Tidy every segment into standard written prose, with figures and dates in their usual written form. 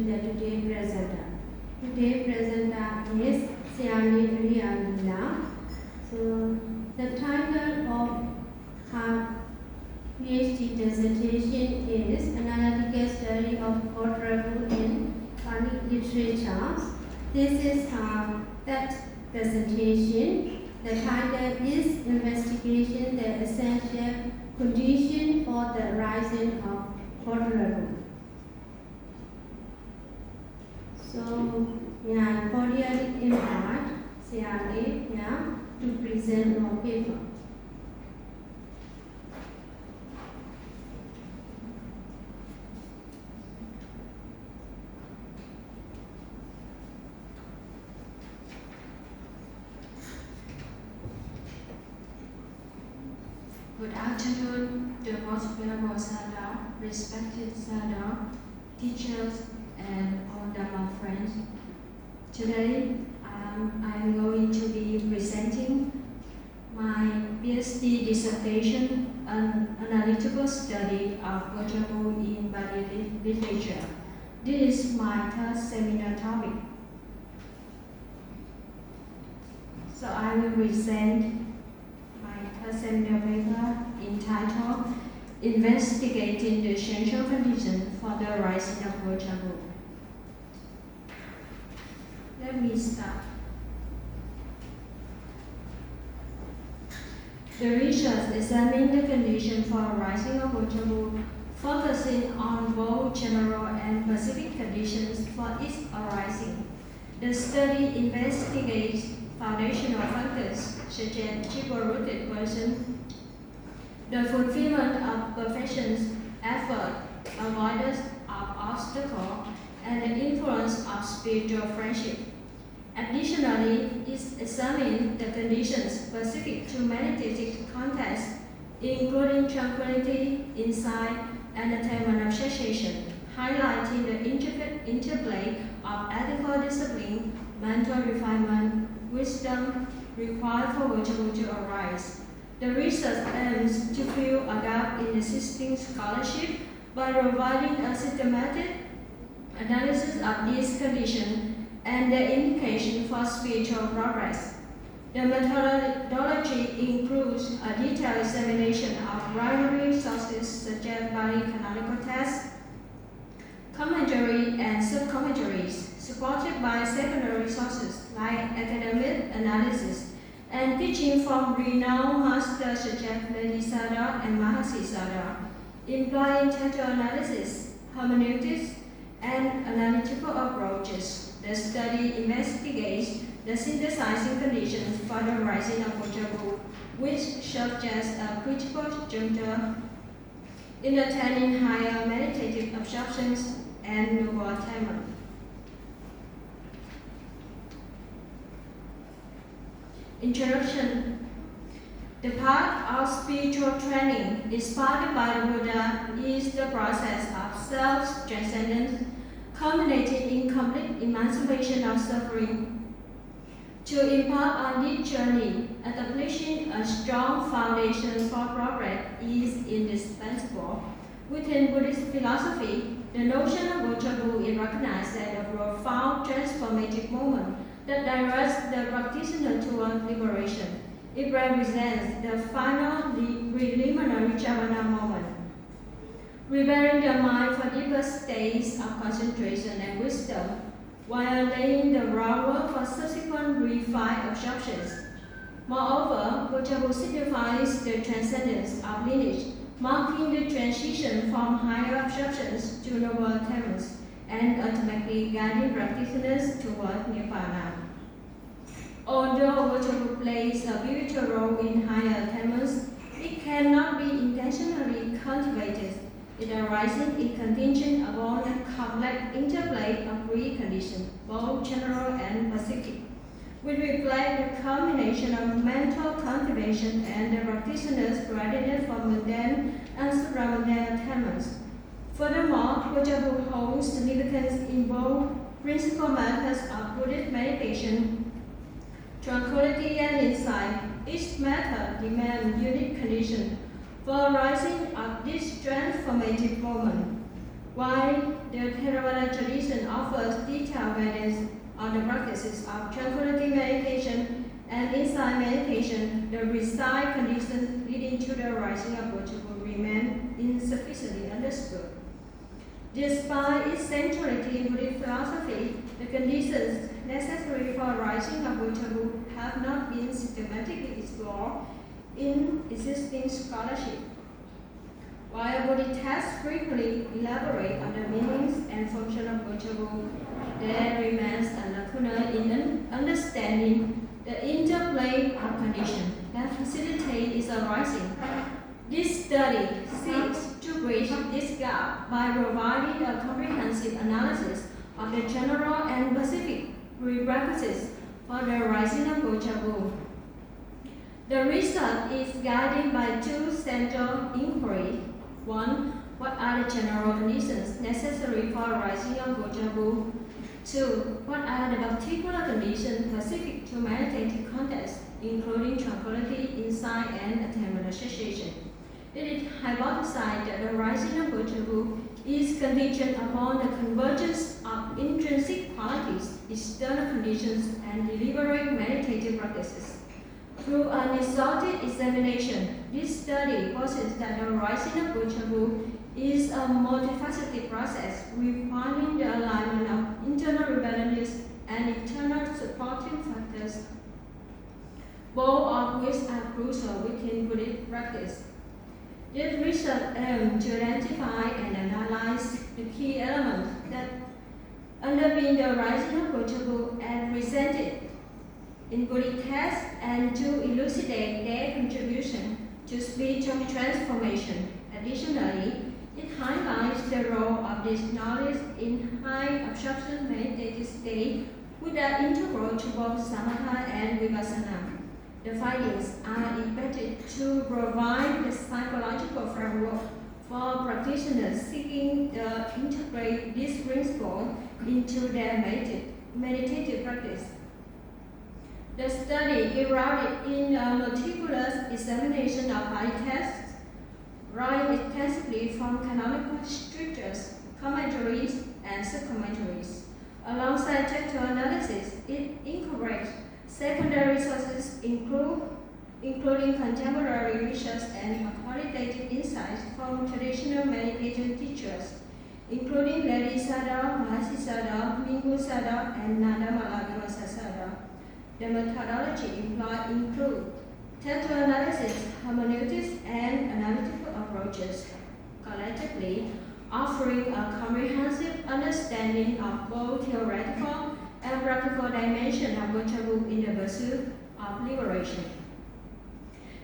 the today presenter. Today presenter is AriyaLila. So the title of her PhD dissertation is Analytical Study of Gotrabhu in Quranic Literature. This is her third presentation. The title is Investigation the Essential Condition for the Rising of Gotrabhu. So, I cordially invite CRA to present our paper. Good afternoon, the most venerable Sada, respected Sada, teachers, and all Dharma friends. Today, I'm going to be presenting my PhD dissertation on analytical study of Gotrabhu in Bali literature. This is my third seminar topic. So I will present seminar paper entitled Investigating the Essential Condition for the Rising of Gotrabhu. Let me start. The research examined the condition for rising of Gotrabhu, focusing on both general and specific conditions for its arising. The study investigates foundational factors such as triple-rooted person, the fulfillment of perfections, effort, avoidance of obstacles, and the influence of spiritual friendship. Additionally, it examines the conditions specific to meditative contexts, including tranquility, insight, and attainment of cessation, highlighting the intricate interplay of ethical discipline, mental refinement, wisdom required for Gotrabhu to arise. The research aims to fill a gap in existing scholarship by providing a systematic analysis of these conditions and their indication for spiritual progress. The methodology includes a detailed examination of primary sources such as Bali canonical texts, commentary and sub-commentaries, supported by secondary sources like academic analysis and teaching from renowned masters such as Lady Sada and Mahasi Sada, implying textual analysis, hermeneutics, and analytical approaches. The study investigates the synthesizing conditions for the rising of Gotrabhu, which serve as a critical juncture in attaining higher meditative absorptions and noble attainment. Introduction. The path of spiritual training inspired by the Buddha is the process of self-transcendence, culminating in complete emancipation of suffering. To embark on this journey, establishing a strong foundation for progress is indispensable. Within Buddhist philosophy, the notion of Gotrabhu is recognized as a profound transformative moment that directs the practitioner toward liberation. It represents the final preliminary jhana moment, preparing the mind for deeper states of concentration and wisdom, while laying the groundwork for subsequent refined absorptions. Moreover, Gotrabhu signifies the transcendence of lineage, marking the transition from higher absorptions to noble attainments, and ultimately guiding practitioners toward nirvana. Although Gotrabhu plays a pivotal role in higher attainments, it cannot be intentionally cultivated. It arises in contingent upon a complex interplay of preconditions, both general and specific, which reflect the combination of mental cultivation and the practitioner's readiness for mundane and supramundane attainments. Furthermore, Gotrabhu holds significance in both principal methods of Buddhist meditation, tranquility and insight. Each method demands unique conditions for rising of this transformative moment. While the Theravada tradition detailed guidance on the practices of tranquility meditation and insight meditation, the precise conditions leading to the rising of Gotrabhu remain insufficiently understood. Despite its centrality in Buddhist philosophy, the conditions necessary for rising of Gotrabhu have not been systematically explored in existing scholarship. While Buddhists frequently elaborate on the meanings and function of Gotrabhu, there remains a lacuna in understanding the interplay of conditions that facilitate its arising. This study seeks to bridge this gap by providing a comprehensive analysis of the general and specific prerequisites for the rising of Gotrabhu. The research is guided by two central inquiries. One, what are the general conditions necessary for rising of Gotrabhu? Two, what are the particular conditions specific to meditative context, including tranquility, insight, and attainment association? It is hypothesized that the rising of Gotrabhu is contingent upon the convergence of intrinsic qualities, external conditions, and deliberate meditative practices. Through an exhaustive examination, this study posits that the rising of Gotrabhu is a multifaceted process requiring the alignment of internal rebelliousness and internal supporting factors, both of which are crucial within Buddhist practice. This research aims to identify and analyze the key elements that underpin the rising of Gotrabhu and presented in Buddhist texts and to elucidate their contribution to spiritual transformation. Additionally, it highlights the role of this knowledge in high absorption meditative state, which are integral to both samatha and vipassana. The findings are expected to provide the psychological framework for practitioners seeking to integrate this principle into their meditative practice. The study eroded in a meticulous examination of body texts, drawing extensively from canonical scriptures, commentaries, and subcommentaries. Alongside textual analysis, it incorporates secondary sources including contemporary research and qualitative insights from traditional meditation teachers, including Ledi Sayadaw, Mahasi Sayadaw, Mingu Sayadaw, and Nanda Malagavasa Sayadaw. The methodology employed include textual analysis, hermeneutics, and analytical approaches, collectively offering a comprehensive understanding of both theoretical and practical dimensions of Gotrabhu in the pursuit of liberation.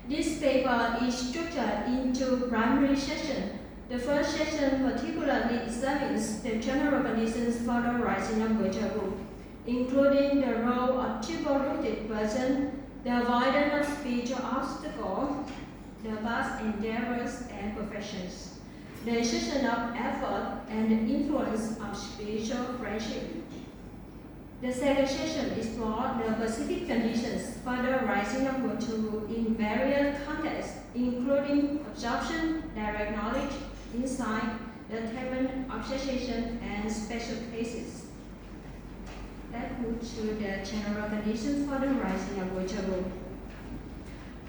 This paper is structured into primary sessions. The first session particularly examines the general conditions for the rising of Gotrabhu, including the role of triple-rooted person, the avoidance of spiritual obstacles, the past endeavors and perfections, the exertion of effort, and the influence of spiritual friendship. The second session explored the specific conditions for the rising of Gotrabhu in various contexts, including absorption, direct knowledge, insight, the attainment of cessation, and special cases. That moves to the general conditions for the rising of Gotrabhu.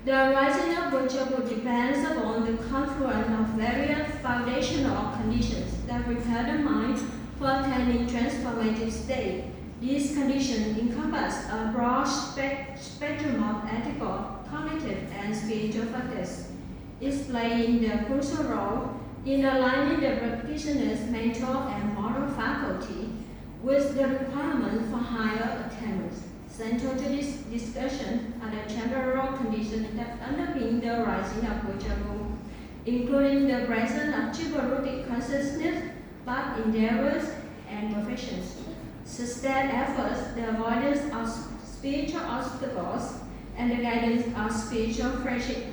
The rising of Gotrabhu depends upon the confluence of various foundational conditions that prepare the mind for attaining transformative state. These conditions encompass a broad spectrum of ethical, cognitive, and spiritual factors, playing the crucial role in aligning the practitioner's mental and moral faculty with the requirements for higher attainments. Central to this discussion are the temporal conditions that underpin the rising of Gotrabhu, including the presence of triple-rooted consciousness, path endeavors, and perfections, sustained efforts, the avoidance of spiritual obstacles, and the guidance of spiritual friendship.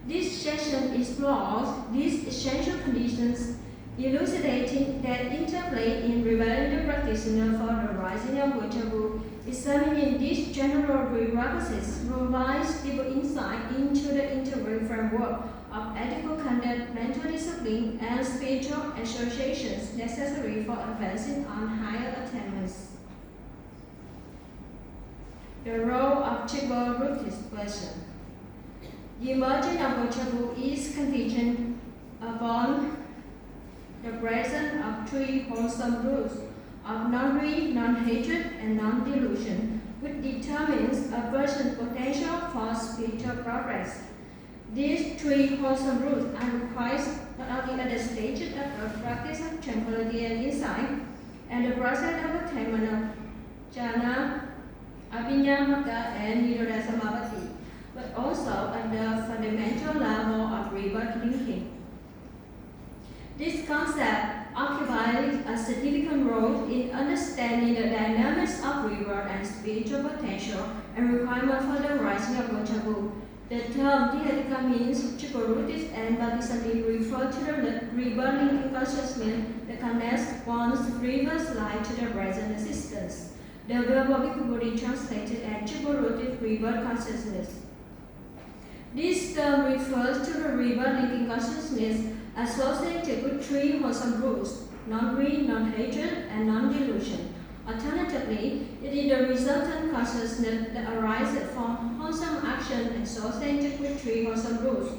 This session explores these essential conditions, elucidating their interplay in preparing the practitioner for the rising of Gotrabhu. Examining these general prerequisites provides deeper insight into the integral framework of ethical conduct, mental discipline, and spiritual associations necessary for advancing on higher the role of triple-rooted person. The emergence of Gotrabhu is contingent upon the presence of three wholesome rules of non-greed, non-hatred, and non-delusion, which determines a person's potential for spiritual progress. These three wholesome rules are required not only at the stage of the practice of tranquility and insight, and the process of attainment of jhana, abhinyamaka, and nirodha samapatti, but also at the fundamental level of rebirth linking. This concept occupies a significant role in understanding the dynamics of rebirth and spiritual potential and requirement for the rising of Gotrabhu. The term Tihatika means triple-rooted, and Bhakti refer to the rebirth linking consciousness that connects one's previous life to the present existence. The verbal Bhikkhu translated as triple-rooted rebirth consciousness. This term refers to the rebirth linking consciousness associated with three wholesome rules: non-greed, non-hatred, and non-delusion. Alternatively, it is the resultant consciousness that arises from wholesome action associated with three wholesome rules.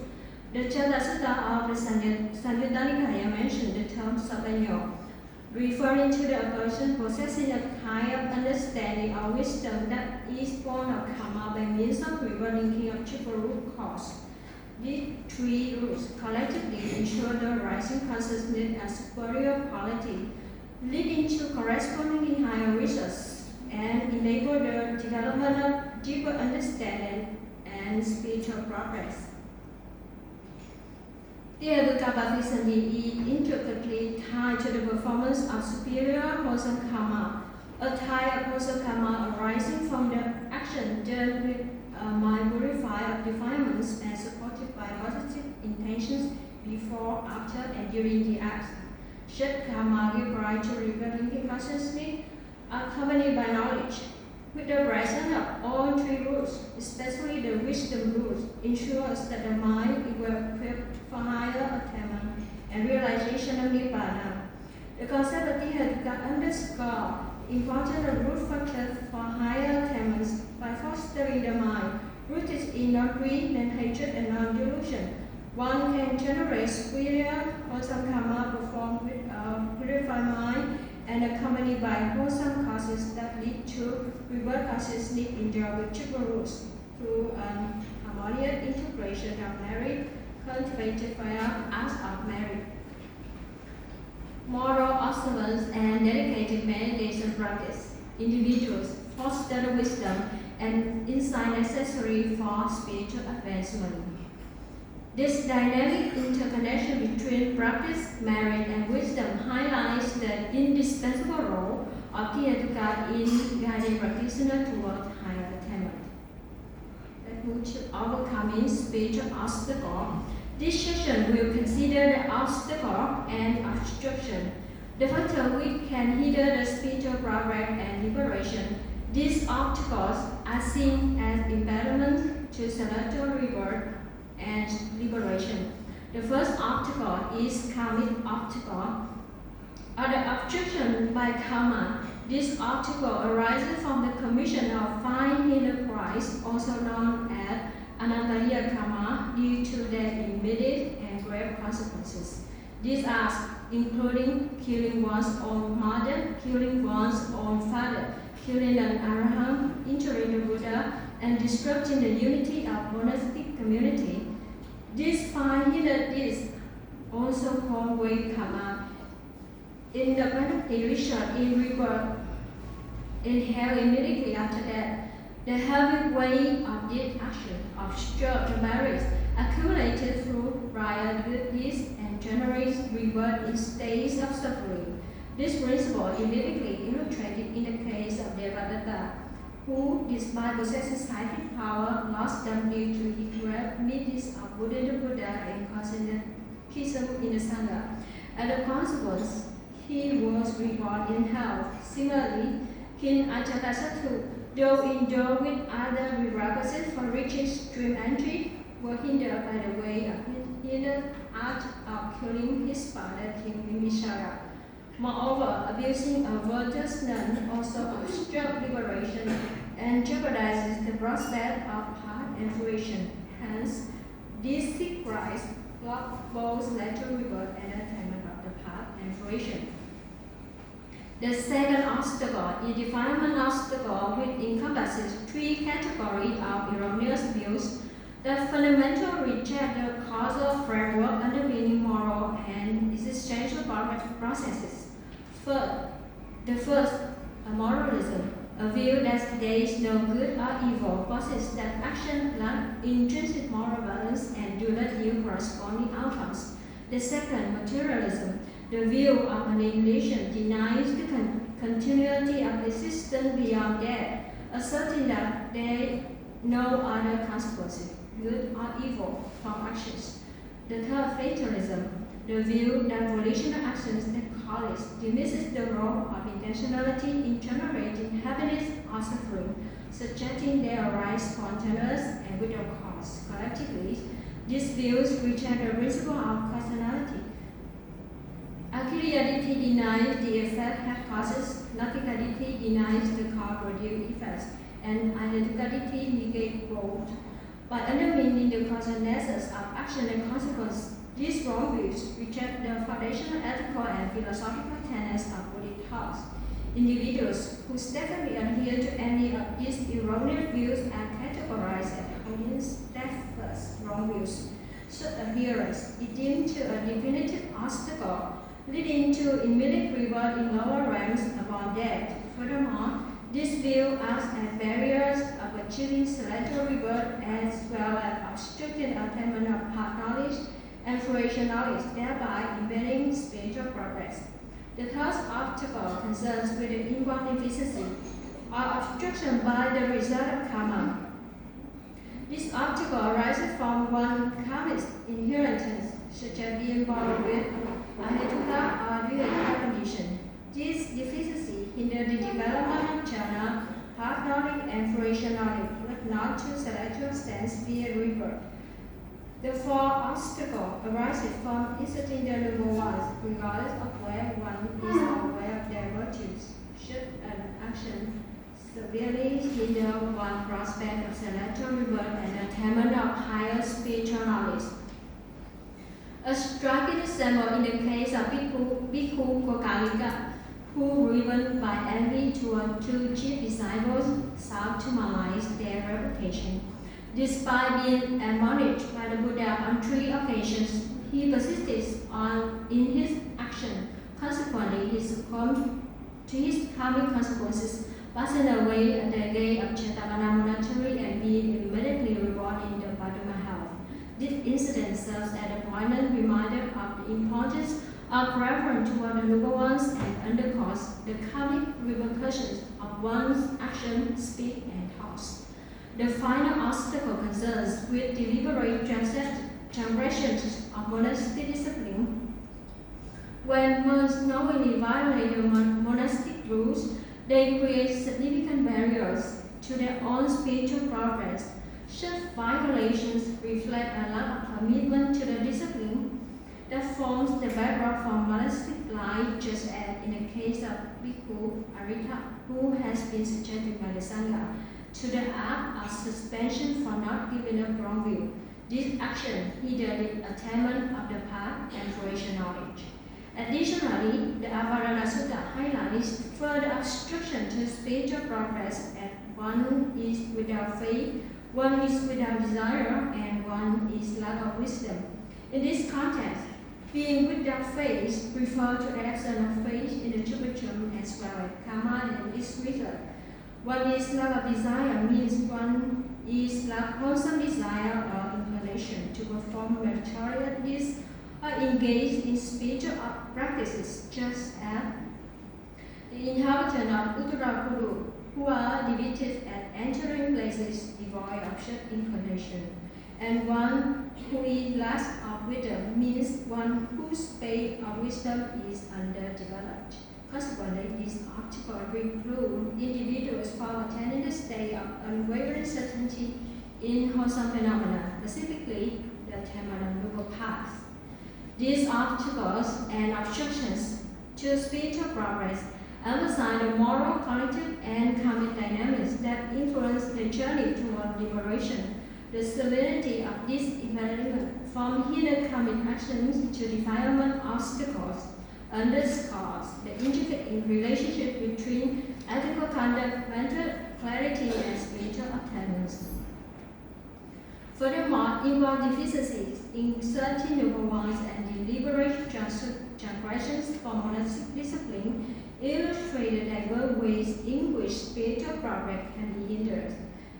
The Chatasutta of the Samyutta Nikaya mentioned the term sabanyo, referring to the person possessing a kind of understanding or wisdom that is born of karma by means of rebirth linking of triple root cause. These three rules collectively ensure the rising consciousness and superior quality, leading to corresponding higher results, and enable the development of deeper understanding and spiritual progress. The Bhakti is intricately tied to the performance of superior wholesome karma, a type of wholesome karma arising from the action done with a mind purified of defilements and supported by positive intentions before, after, and during the act. Such karma give rise to rebirth linking consciousness, accompanied by knowledge. With the presence of all three rules, especially the wisdom rules, ensures that the mind is well equipped for higher attainment and realization of Nibbana. The concept of Tihatika underscores the importance of root factors for higher attainments by fostering the mind rooted in non-greed, non-hatred, and non-delusion. One can generate superior wholesome karma performed with a purified mind and accompanied by wholesome causes that lead to rebirth consciousness endowed with triple roots through an harmonious integration of merit cultivated via acts of merit. Moral observance and dedicated meditation practice. Individuals foster the wisdom and insight necessary for spiritual advancement. This dynamic interconnection between practice, merit, and wisdom highlights the indispensable role of Tihatika in guiding practitioners toward higher attainment. Let's move to overcoming spiritual obstacles. This session will consider the obstacle and obstruction, the factor which can hinder the spiritual progress and liberation. These obstacles are seen as impediments to celestial rebirth and liberation. The first obstacle is karmic obstacle, or the obstruction by karma. This obstacle arises from the commission of five hidden crimes, also known as anantariya karma, due to their immediate and grave consequences. These are including killing one's own mother, killing one's own father, killing an arahant, injuring the Buddha, and disrupting the unity of monastic community. These five hidden deeds, also called way karma, in the penalty result in rebirth in hell immediately after that. The heavy weight of this action obstructs the merits accumulated through prior deeds and generates rebirth in states of suffering. This principle is vividly illustrated in the case of Devadatta, who, despite possessing psychic power, lost them due to his great misdeeds of Buddha the Buddha and Kasanatism in the Sangha. As a consequence, he was reborn in hell. Similarly, King Ajatasattu, though endowed with other prerequisites for reaching stream entry, were hindered by the way of his hidden art of killing his father, King Bimbisara. Moreover, abusing a virtuous nun also obstructs liberation and jeopardizes the prospect of path and fruition. Hence, these 6 rights block both lateral rebirth and attainment of the path and fruition. The second obstacle is defilement obstacle, which encompasses 3 categories of erroneous views that fundamentally reject the causal framework underpinning moral and existential processes. The first, moralism, a view that there is no good or evil, posits that action lack intrinsic moral balance and do not yield corresponding outcomes. The second, materialism, the view of annihilation, denies the continuity of existence beyond death, asserting that there are no other consequences, good or evil, from actions. The third, fatalism, the view that volitional actions and causes diminishes the role of intentionality in generating happiness or suffering, suggesting they arise spontaneous and without cause. Collectively, these views reject the principle of causality. AriyaLila denies the effect have causes, logicality denies the cause-produce effects, and analyticality negates both. By undermining the causalness of action and consequence, these worldviews reject the foundational ethical and philosophical tenets of Buddhist thought. Individuals who steadily adhere to any of these erroneous views are categorized as audience steadfast wrongviews. Such adherence is deemed to a definitive obstacle, leading to immediate rebirth in lower ranks upon death. Furthermore, this view acts as barriers of achieving celestial rebirth as well as obstructing attainment of path knowledge and fruition knowledge, thereby impeding spiritual progress. The third obstacle concerns with the inborn deficiency or obstruction by the result of karma. This obstacle arises from one karmic inheritance, such as being born with a hetuka or dual condition. This deficiency hinders the development of jhana, path knowledge, and fruition knowledge, but not to celestial stance via rebirth. The fourth obstacle arises from inserting the number ones, regardless of where one is aware of their virtues. Should an action severely hinder one prospect of celestial rebirth and attainment of higher spiritual knowledge. A striking example in the case of Bhikkhu Gotrabhu, who, driven by envy toward 2 chief disciples, sought to malign their reputation. Despite being admonished by the Buddha on 3 occasions, he persisted in his action. Consequently, he succumbed to his karmic consequences, passing away at the gate of Jetavana Monastery and being immediately reborn in the Padma health. This incident serves as a poignant reminder of the importance of reference toward the noble ones and undergoes the karmic repercussions of one's action, speech, and thoughts. The final obstacle concerns with deliberate transgressions of monastic discipline. When monks knowingly violate the monastic rules, they create significant barriers to their own spiritual progress. Such violations reflect a lack of commitment to the discipline that forms the bedrock for monastic life, just as in the case of Bhikkhu Arita, who has been subjected by the Sangha to the act of suspension for not giving up wrongview. This action hindered the attainment of the path and fruition knowledge. Additionally, the Avarana Sutta highlights further obstruction to spiritual progress as one is without faith, one is without desire, and one is lack of wisdom. In this context, being without faith refers to the absence of faith in the Chupachum as well as karma and its result. One is lack of desire means one is lack wholesome desire or inclination to perform meritorious deeds or engage in spiritual practices, just as the inhabitants of Gotrabhu, who are devoted at entering places devoid of such inclination. And one who is lacks of wisdom means one whose space of wisdom is underdeveloped. Consequently, this article precludes individuals from attaining the state of unwavering certainty in wholesome phenomena, specifically the attainment of noble paths. These obstacles and obstructions to spiritual progress emphasize the moral, cognitive, and karmic dynamics that influence the journey toward liberation. The severity of this impediment, from hidden karmic actions to defilement obstacles, underscores the intricate relationship between ethical conduct, mental clarity, and spiritual attainments. Furthermore, involved deficiencies in certain noble ones and deliberate transgressions from monastic discipline illustrate the diverse ways in which spiritual progress can be hindered.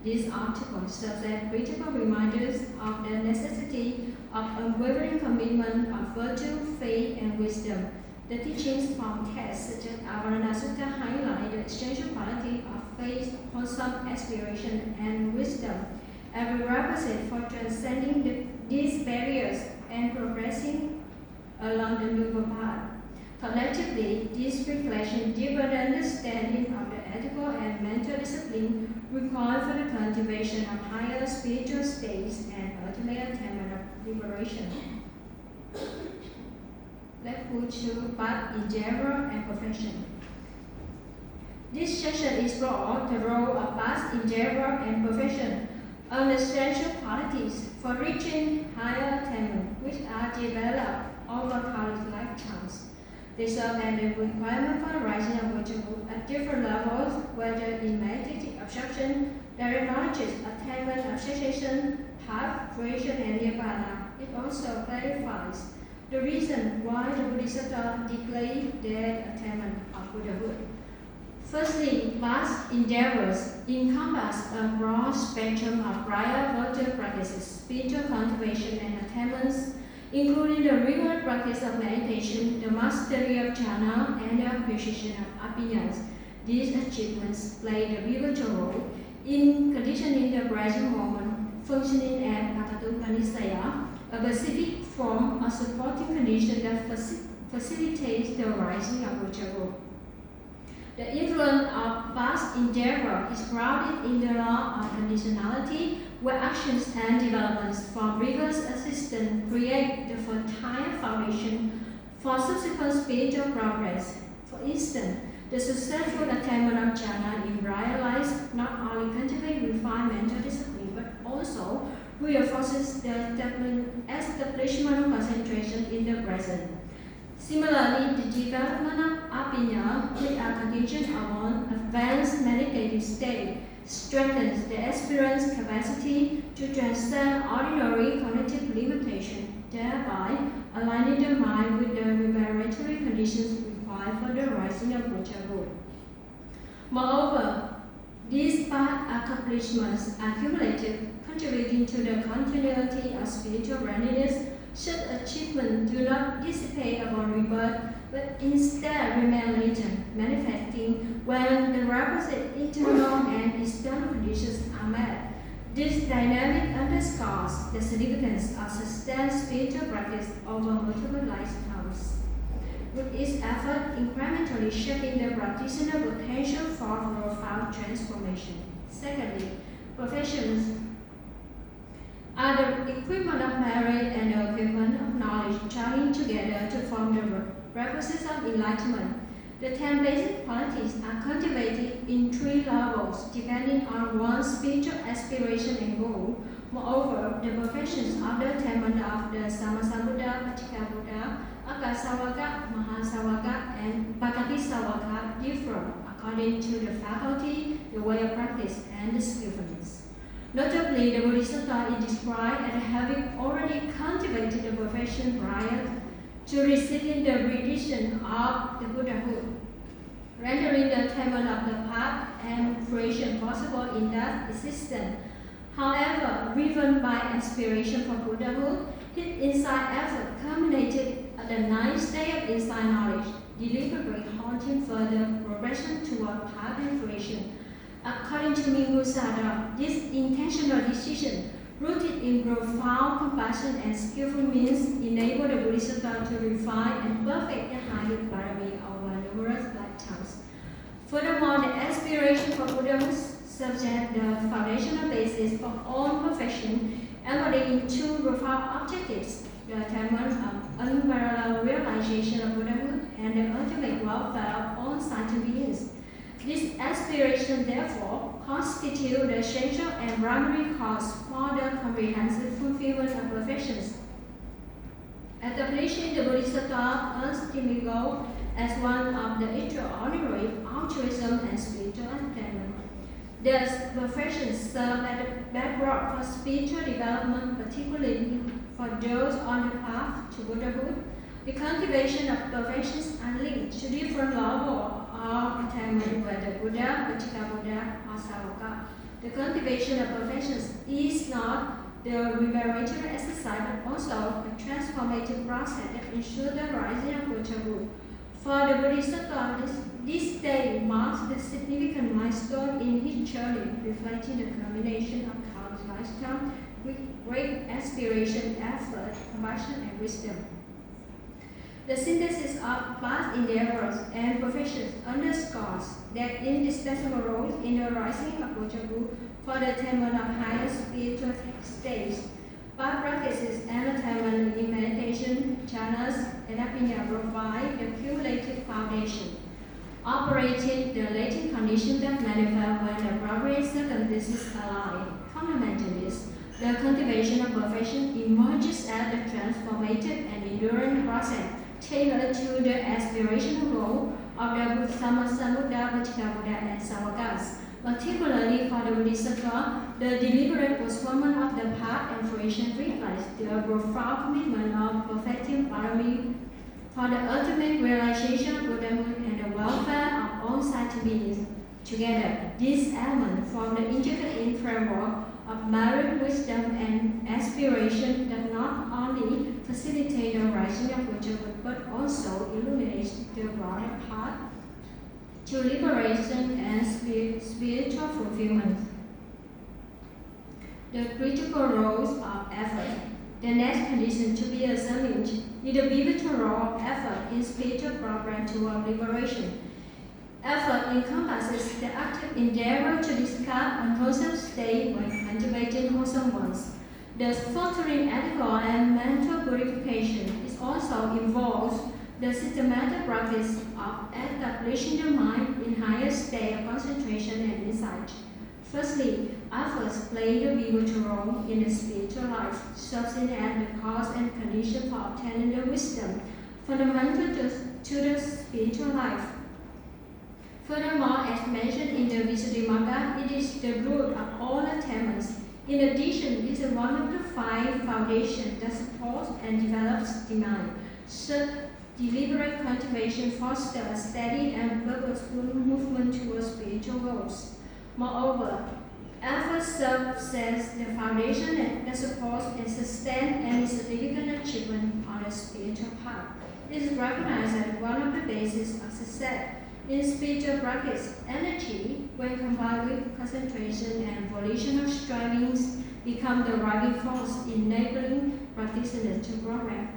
These articles serve as critical reminders of the necessity of unwavering commitment of virtue, faith, and wisdom. The teachings from texts such as Avarana Sutta highlight the essential quality of faith, wholesome aspiration, and wisdom, a prerequisite for transcending these barriers and progressing along the noble path. Collectively, these reflections deepen the understanding of the ethical and mental discipline required for the cultivation of higher spiritual states and ultimate attainment of liberation. Let's move to path, endeavor, and perfection. This section explores the role of path, endeavor, and perfection, essential qualities for reaching higher attainment, which are developed over countless lifetimes. They serve as the requirement for the rising of virtue at different levels, whether in meditative absorption, direct knowledge, attainment of cessation, path, fruition, and nirvana. It also clarifies the reason why the Bodhisattva declared their attainment of Buddhahood. Firstly, past endeavors encompass a broad spectrum of prior virtue practices, spiritual cultivation, and attainments, including the rigorous practice of meditation, the mastery of jhana, and the acquisition of abhinyas. These achievements play a pivotal role in conditioning the present moment, functioning as patatupanisaya, a specific form of supporting condition that facilitates the rising of Gotrabhu. The influence of past endeavor is grounded in the law of conditionality, where actions and developments from previous assistance create the fertile foundation for subsequent spiritual progress. For instance, the successful attainment of jhana in bright light not only cultivates refined mental discipline, but also reinforces the establishment of concentration in the present. Similarly, the development of abhinya, which are conditioned upon advanced meditative state, strengthens the aspirant's capacity to transcend ordinary cognitive limitation, thereby aligning the mind with the preparatory conditions required for the rising of Gotrabhu. Moreover, these past accomplishments are cumulative, contributing to the continuity of spiritual readiness. Such achievements do not dissipate upon rebirth, but instead remain latent, manifesting when the requisite internal and external conditions are met. This dynamic underscores the significance of sustained spiritual practice over multiple lifetimes, with its effort incrementally shaping the practitioner's potential for profound transformation. Secondly, professions are the equipment of merit and the equipment of knowledge joining together to form the requisites of enlightenment. The 10 basic qualities are cultivated in 3 levels, depending on one's spiritual aspiration and goal. Moreover, the perfections of the attainment of the Sammasambuddha, Paccekabuddha, Akasawaka, Mahasawaka, and Bhaktisawaka differ according to the faculty, the way of practice, and the skillfulness. Notably, the Bodhisattva is described as having already cultivated the perfection prior to receiving the benediction of the Buddhahood, rendering the attainment of the path and fruition possible in that existence. However, driven by aspiration for Buddhahood, his insight effort culminated at the 9th stage of insight knowledge, deliberately halting further progression toward path and fruition. According to Mingu Sada, this intentional decision, rooted in profound compassion and skillful means, enabled the Bodhisattva to refine and perfect the higher parami over numerous lifetimes. Furthermore, the aspiration for Buddhahood serves as the foundational basis for all perfection, embodying 2 profound objectives: the attainment of unparalleled realization of Buddhahood and the ultimate welfare of all sentient beings. This aspiration, therefore, constitutes the essential and primary cause for the comprehensive fulfillment of perfections. Establishing the Bodhisattva ultimate goal as one of the extraordinary altruism and spiritual attainment. Thus, perfections serve as the backdrop for spiritual development, particularly for those on the path to Buddhahood. The cultivation of perfections are linked to different levels of attainment, whether Buddha, Vatika Buddha, or Savaka. The cultivation of perfections is not the revelatory exercise, but also a transformative process that ensures the rising of Gotrabhu. For the Bodhisattva, this day marks the significant milestone in his journey, reflecting the combination of countless lifetime with great aspiration, effort, compassion, and wisdom. The synthesis of past endeavors and professions underscores their indispensable roles in the rising of Gotrabhu for the attainment of higher spiritual states. Past practices and attainment in meditation, jhanas, and apanya provide the cumulative foundation, operating the latent conditions that manifest when the appropriate circumstances align. Fundamentally, the cultivation of perfection emerges as the transformative and enduring process tailored to the aspirational goal of the Sammasambuddha, Vatika Buddha, and Savakas. Particularly for the Bodhisattva, the deliberate postponement of the path and fruition reflects the profound commitment of perfecting parami for the ultimate realization of Buddhahood and the welfare of all sentient beings. Together, these elements form the intricate framework of merit, wisdom, and aspiration that not only facilitate the rising of Gotrabhu but also illuminates the broader path to liberation and spiritual fulfillment. The critical roles of effort. The next condition to be examined is the pivotal role of effort in spiritual progress toward liberation. Effort encompasses the active endeavor to discard unwholesome state when cultivating wholesome ones. Thus, fostering ethical and mental purification is also involves the systematic practice of establishing the mind in higher state of concentration and insight. Firstly, efforts play the pivotal role in the spiritual life, serving as the cause and condition for obtaining the wisdom fundamental to the spiritual life. Furthermore, as mentioned in the Visuddhimagga, it is the root of all attainments. In addition, it is one of the 5 foundations that supports and develops the mind. Such deliberate cultivation fosters a steady and purposeful movement towards spiritual goals. Moreover, effort serves as the foundation that supports and sustains any significant achievement on the spiritual path. It is recognized as one of the bases of success. In spiritual practice, energy, when combined with concentration and volitional strivings, become the driving force enabling practitioners to progress.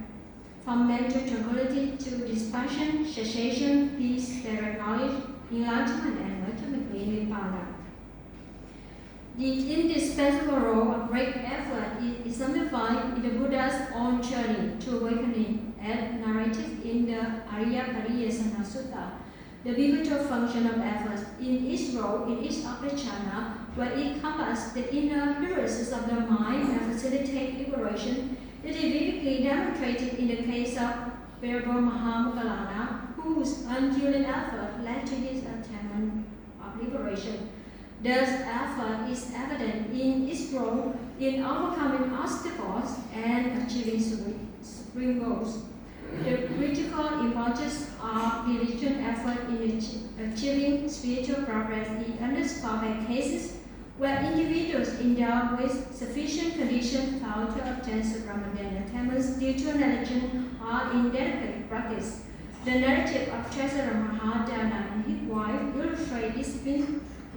From mental tranquility to dispassion, cessation, peace, direct knowledge, enlightenment, and ultimately nirvana. The indispensable role of great effort is exemplified in the Buddha's own journey to awakening, as narrated in the AriyaLila Sutta. The pivotal function of effort in its role in each of the jhana, where it encompasses the inner heuristic of the mind and facilitates liberation. It is vividly demonstrated in the case of Venerable Mahamoggallana, whose unyielding effort led to his attainment of liberation. Thus, effort is evident in its role in overcoming obstacles and achieving supreme goals. The critical importance of diligent effort in achieving spiritual progress is underscored by cases where individuals endowed with sufficient conditions fail to obtain supramental attainments due to negligence or inadequate practice. The narrative of Treasurer Mahadana and his wife illustrate this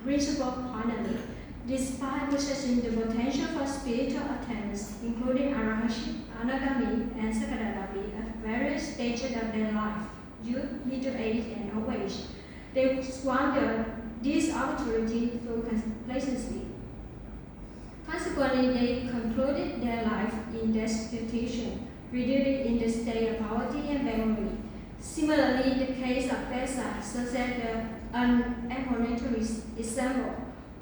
principle poignantly. Despite possessing the potential for spiritual attainments, including arahantship, anagami, and sakadagami at various stages of their life, youth, middle age, and old age, they squandered this opportunity through complacency. Consequently, they concluded their life in destitution, reduced in the state of poverty and beggary. Similarly, the case of Besa suggests an exponential example.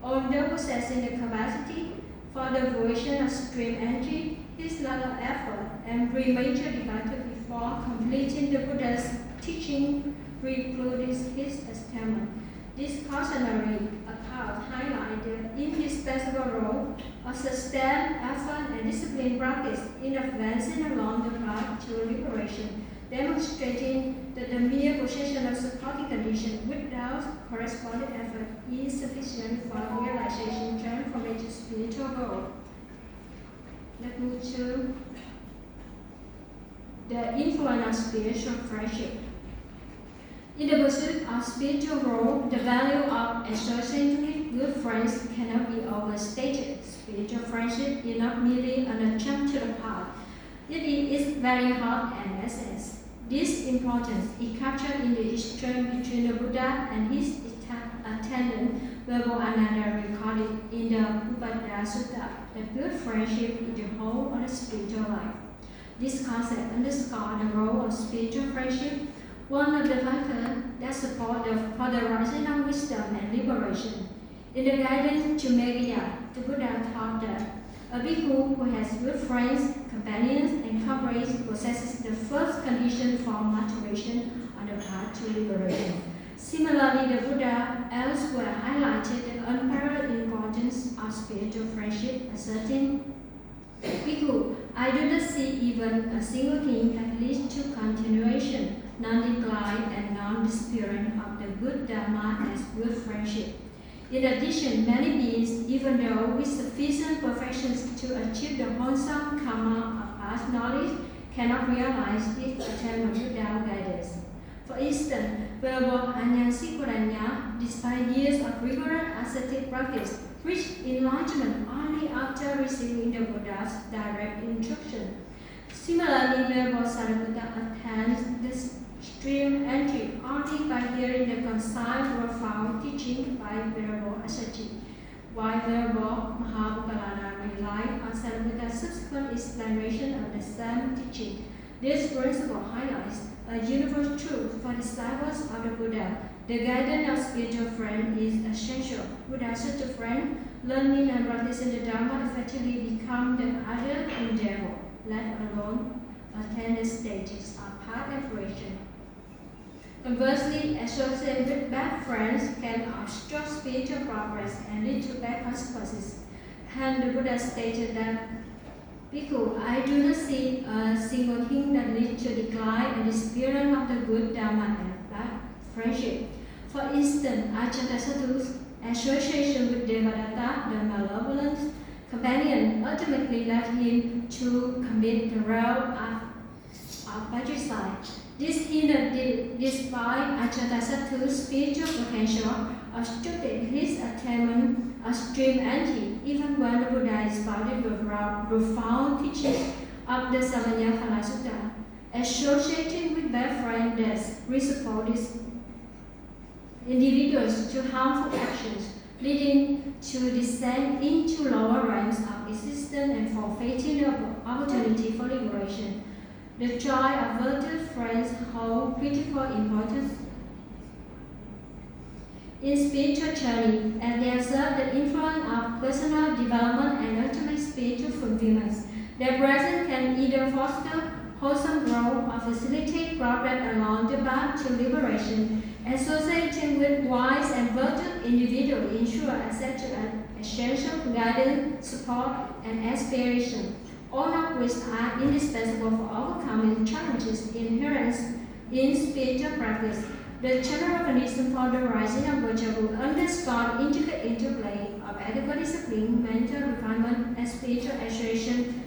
Although possessing the capacity for the fruition of stream entry, his lack of effort and premature departure before completing the Buddha's teaching precludes his attainment. This cautionary account highlights the indispensable role of sustained effort and disciplined practice in advancing along the path to liberation, demonstrating that the mere possession of supporting conditions without corresponding effort is sufficient for realization transformative spiritual goal. Let's move to the influence of spiritual friendship. In the pursuit of spiritual growth, the value of associating with good friends cannot be overstated. Spiritual friendship is not merely an attempt to the path, it is very hard and essence. This importance is captured in the exchange between the Buddha and his attendant, where Ananda recorded in the Upada Sutta that good friendship is the whole of the spiritual life. This concept underscores the role of spiritual friendship, one of the factors that support for the rising of wisdom and liberation. In the guidance to Meghalaya, the Buddha taught that a bhikkhu who has good friends, companions, and comrades possesses the first condition for maturation on the path to liberation. Similarly, the Buddha elsewhere highlighted the unparalleled importance of spiritual friendship, asserting, "Bhikkhu, I do not see even a single thing that leads to continuation, non-decline, and non-disappearance of the good Dharma as good friendship." In addition, many beings, even though with sufficient perfections to achieve the wholesome karma of past knowledge, cannot realize this attainment without guidance. For instance, Venerable Anyansikodanya, despite years of rigorous ascetic practice, reached enlightenment only after receiving the Buddha's direct instruction. Similarly, Venerable Sariputta attained the stream entry only by hearing the concise, profound teaching by Venerable Assaji, while Venerable Mahabhukarana relied on Sariputta's subsequent explanation of the same teaching. This principle highlights a universal truth for disciples of the Buddha. The guidance of spiritual friend is essential. Without such a friend, learning and practicing the Dharma effectively become the other endeavor, let alone attain the stages of path aspiration. Conversely, associating with bad friends can obstruct spiritual progress and lead to bad consequences. Hence, the Buddha stated that, "Bhikkhu, I do not see a single thing that leads to decline and disappearance of the good Dharma and bad friendship." For instance, Ajatasattu's association with Devadatta, the malevolent companion, ultimately led him to commit the role of patricide. This hindered, despite Ajatasattu's spiritual potential, obstructed his attainment of stream entry, even when the Buddha expounded the profound teachings of the Samanyaphala Sutta. Associating with bad friends thus predisposes individuals to harmful actions, leading to descent into lower ranks of existence and forfeiting the opportunity for liberation. The joy of virtuous friends hold critical importance in spiritual journey, and they exert the influence of personal development and ultimate spiritual fulfillment. Their presence can either foster wholesome growth or facilitate progress along the path to liberation. Associating with wise and virtuous individuals ensure access to essential guidance, support, and aspiration, all of which are indispensable for overcoming challenges inherent in spiritual practice. The general condition for the rising of Gotrabhu underscore intricate interplay of adequate discipline, mental refinement, and spiritual ascension,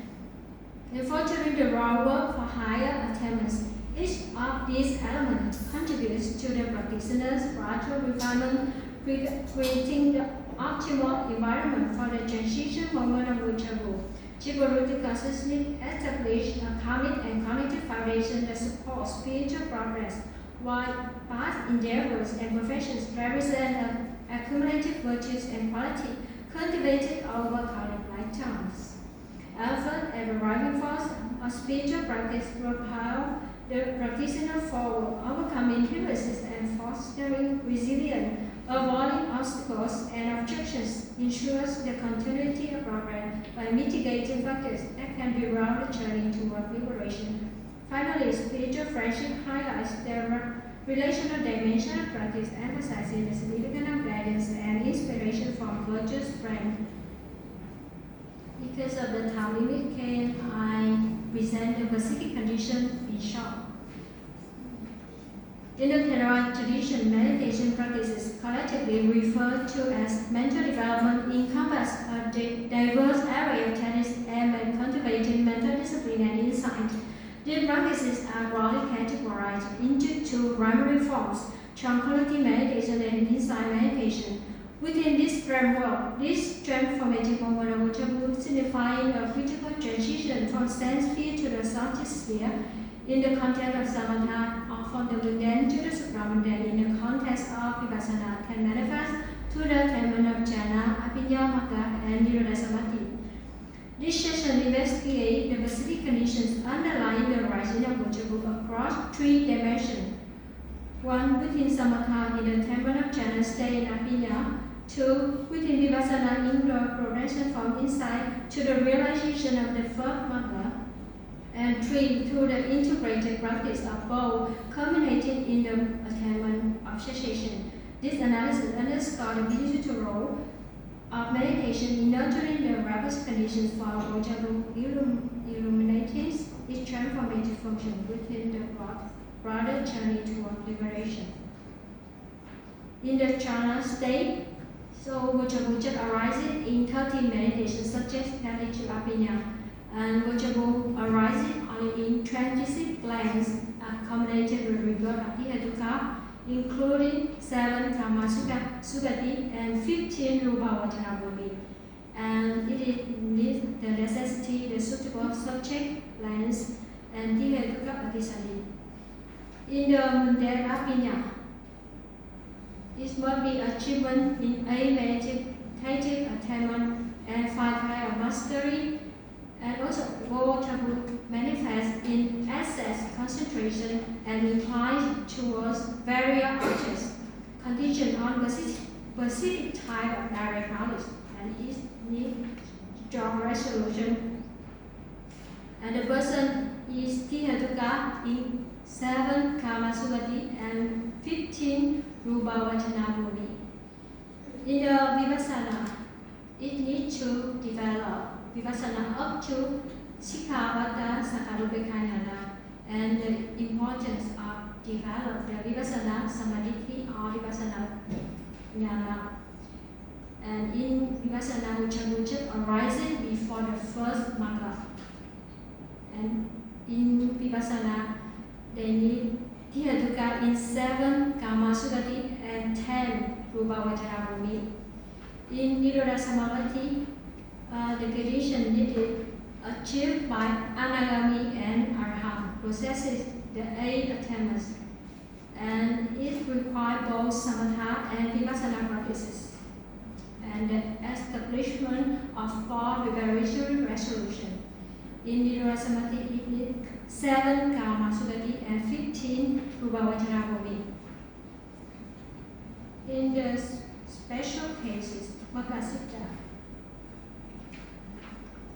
and fostering the groundwork for higher attainments. Each of these elements contributes to the practitioner's spiritual refinement, creating the optimal environment for the transition moment of Gotrabhu. Jivagruti consistently established a karmic and cognitive foundation that supports spiritual progress, while past endeavors and professions represent accumulated virtues and quality cultivated over countless lifetimes. Effort and the driving force of spiritual practice propel The practitioner for overcoming hindrances and fostering resilience, avoiding obstacles and objections, ensures the continuity of progress by mitigating factors that can derail the journey toward liberation. Finally, spiritual friendship highlights the relational dimension of practice, emphasizing the significance of guidance and inspiration from virtuous friends. Because of the time limit, can I present the specific condition in short? In the Theravada tradition, meditation practices collectively referred to as mental development encompass a diverse area of techniques aimed at cultivating mental discipline and insight. These practices are broadly categorized into two primary forms: tranquility meditation and insight meditation. Within this framework, this transformative moment of Gotrabhu signifying a critical transition from sense sphere to the subject sphere in the context of samatha, or from the mundane to the supramundane in the context of vipassana, can manifest through the attainment of jhana, abhinya, magga, and nirodha samadhi. This session investigates the specific conditions underlying the rising of Gotrabhu across three dimensions. One, within samatha in the attainment of jhana state in abhinya. Two, within vipassana in the progression from insight to the realization of the first magga. And three, through the integrated practice of both, culminating in the attainment of cessation. This analysis underscores the digital role of meditation in nurturing the requisite conditions for Gotrabhu, illuminating its transformative function within the broader journey toward liberation. In the jhana state, Gotrabhu just arises in 30 meditations subject to abhinya, and Gotrabhu arises only in transitive glands accommodated with rebirth of Tihetuka, including 7 Kama Sugati and 15 Rupa Vajanabhumi. And it needs the necessity, the suitable subject, lens, and Tihetuka Atisali. In the mundane abhinya, it must be achievement in a meditative attainment and 5 kinds of mastery, and also Gotrabhu manifests in access, concentration, and inclines towards various objects, conditioned on specific type of direct knowledge, and it needs strong resolution. And the person is Tihetuka in 7 Kama Sugati and 15 Rupa Vajanabhumi. In the vipassana, it needs to develop vipassana up to Sikkhavata Sakarupekayana, and the importance of develop the vipassana samadhi or vipassana jnana. And in vipassana, Gotrabhu arises before the first magga. And in vipassana, they need Tihetuka in 7 Kama Sugati and 10 Rupa Vajanabhumi. In nirodha samadhi, the condition needed achieved by anagami and arahant possesses the 8 attainments, and it requires both samatha and vipassana practices, and the establishment of 4 vibratory resolution. In nirodha samadhi, it needs 7 Kama Sugati and 15 Rupa Vajanabhumi. In the special cases, Magga Siddha.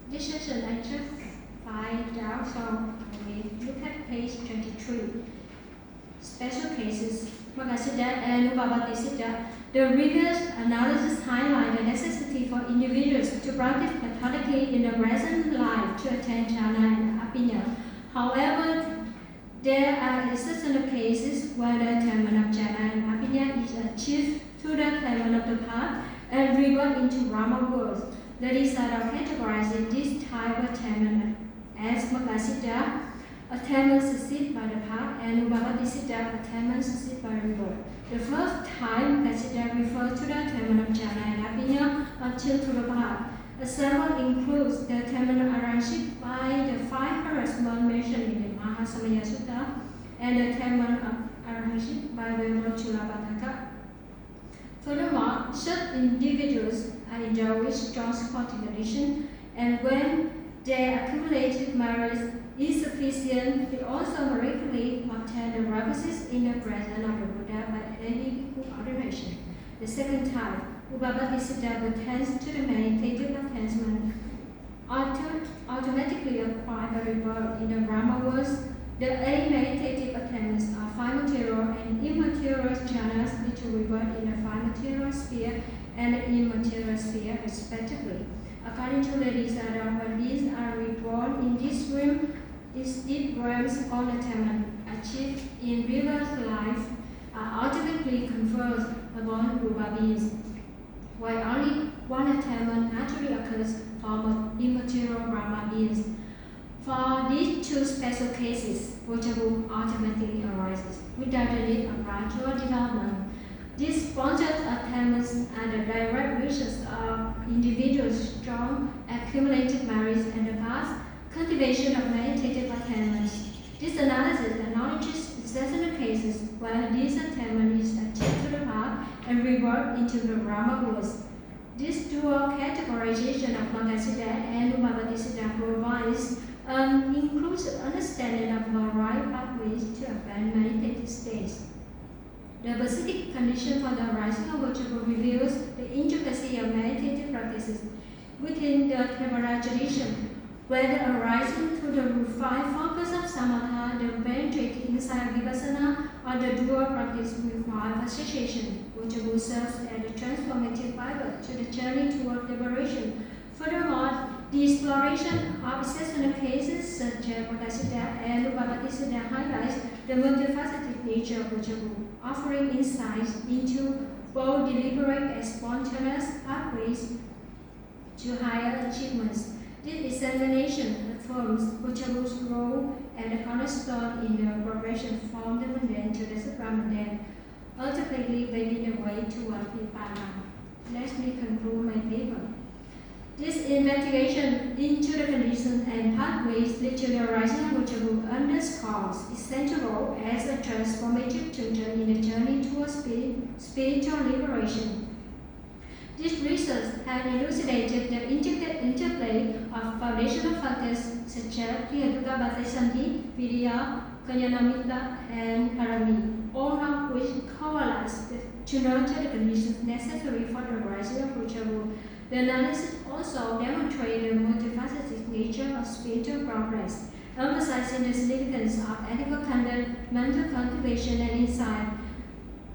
This session I just find out, so we look at page 23. Special cases, Magga Siddha and Upavati Siddha. The rigorous analysis highlight the necessity for individuals to practice methodically in the present life to attain jhana and abhinya. However, there are exceptional cases where the attainment of jhana and abhinya is achieved through the attainment of the path and rebirth into Brahma worlds. The Risada categorizes this type of attainment as Magga Siddha, attainment succeeded by the path, and Upavati Siddha, attainment succeeded by rebirth. The first time Magga Siddha refers to the attainment of jhana and abhinya until to the path. The example includes the attainment of arahantship by the 5 harassment mentioned in the Mahasamaya Sutta, and the attainment of arahantship by the Chulapataka. Furthermore, such individuals are endowed with strong supporting condition, and when their accumulated merits is sufficient. They also miraculously obtain the requisites in the presence of the Buddha by any ordination. The second type, Ubabadisiddha, pertains to the meditative attachment automatically acquired by rebirth in the Brahma worlds. The eight meditative attachments are five material and immaterial jhanas which rebirth in the five material sphere and the immaterial sphere respectively. According to the desire, when these are reborn in this realm, these deep realms of attainment achieved in rebirth life are ultimately conferred upon Rupa beings, while only one attainment naturally occurs for immaterial Brahma beings. For these two special cases, Gotrabhu automatically arises without the need of gradual development. These spontaneous attainments are the direct results of individuals' strong accumulated merits and the past cultivation of meditative attainments. This analysis acknowledges exceptional cases where this attainment is achieved to the path and rebirth into the Brahma worlds. This dual categorization of Magasiddha and Ubabadisiddha provides an inclusive understanding of the right pathways to advance meditative states. The specific condition for the rising of Gotrabhu reveals the intricacy of meditative practices within the Theravada tradition, where the arising through the refined focus of samatha, the penetrating insight of vipassana, or the dual practice require association. Gotrabhu serves as a transformative pivot to the journey toward liberation. Furthermore, the exploration of exceptional cases such as Magasiddha and Ubabadisiddha highlights the multifaceted nature of Gotrabhu, offering insights into both deliberate and spontaneous pathways to higher achievements. This examination affirms Gotrabhu's role and the cornerstone in the progression from the mundane to the supramundane, ultimately paving the way toward Nibbana. Let me conclude my paper. This investigation into the conditions and pathways lead to the rising of Gotrabhu underscores its central role as a transformative tutor in the journey towards spiritual liberation. This research has elucidated the intricate interplay of foundational factors such as Priyatuka Bhattachanti, Viriya, Kalyanamitta, and Parami, all of which coalesce to nurture the conditions necessary for the rising of Gotrabhu. The analysis also demonstrates the multifaceted nature of spiritual progress, emphasizing the significance of ethical conduct, mental cultivation, and insight.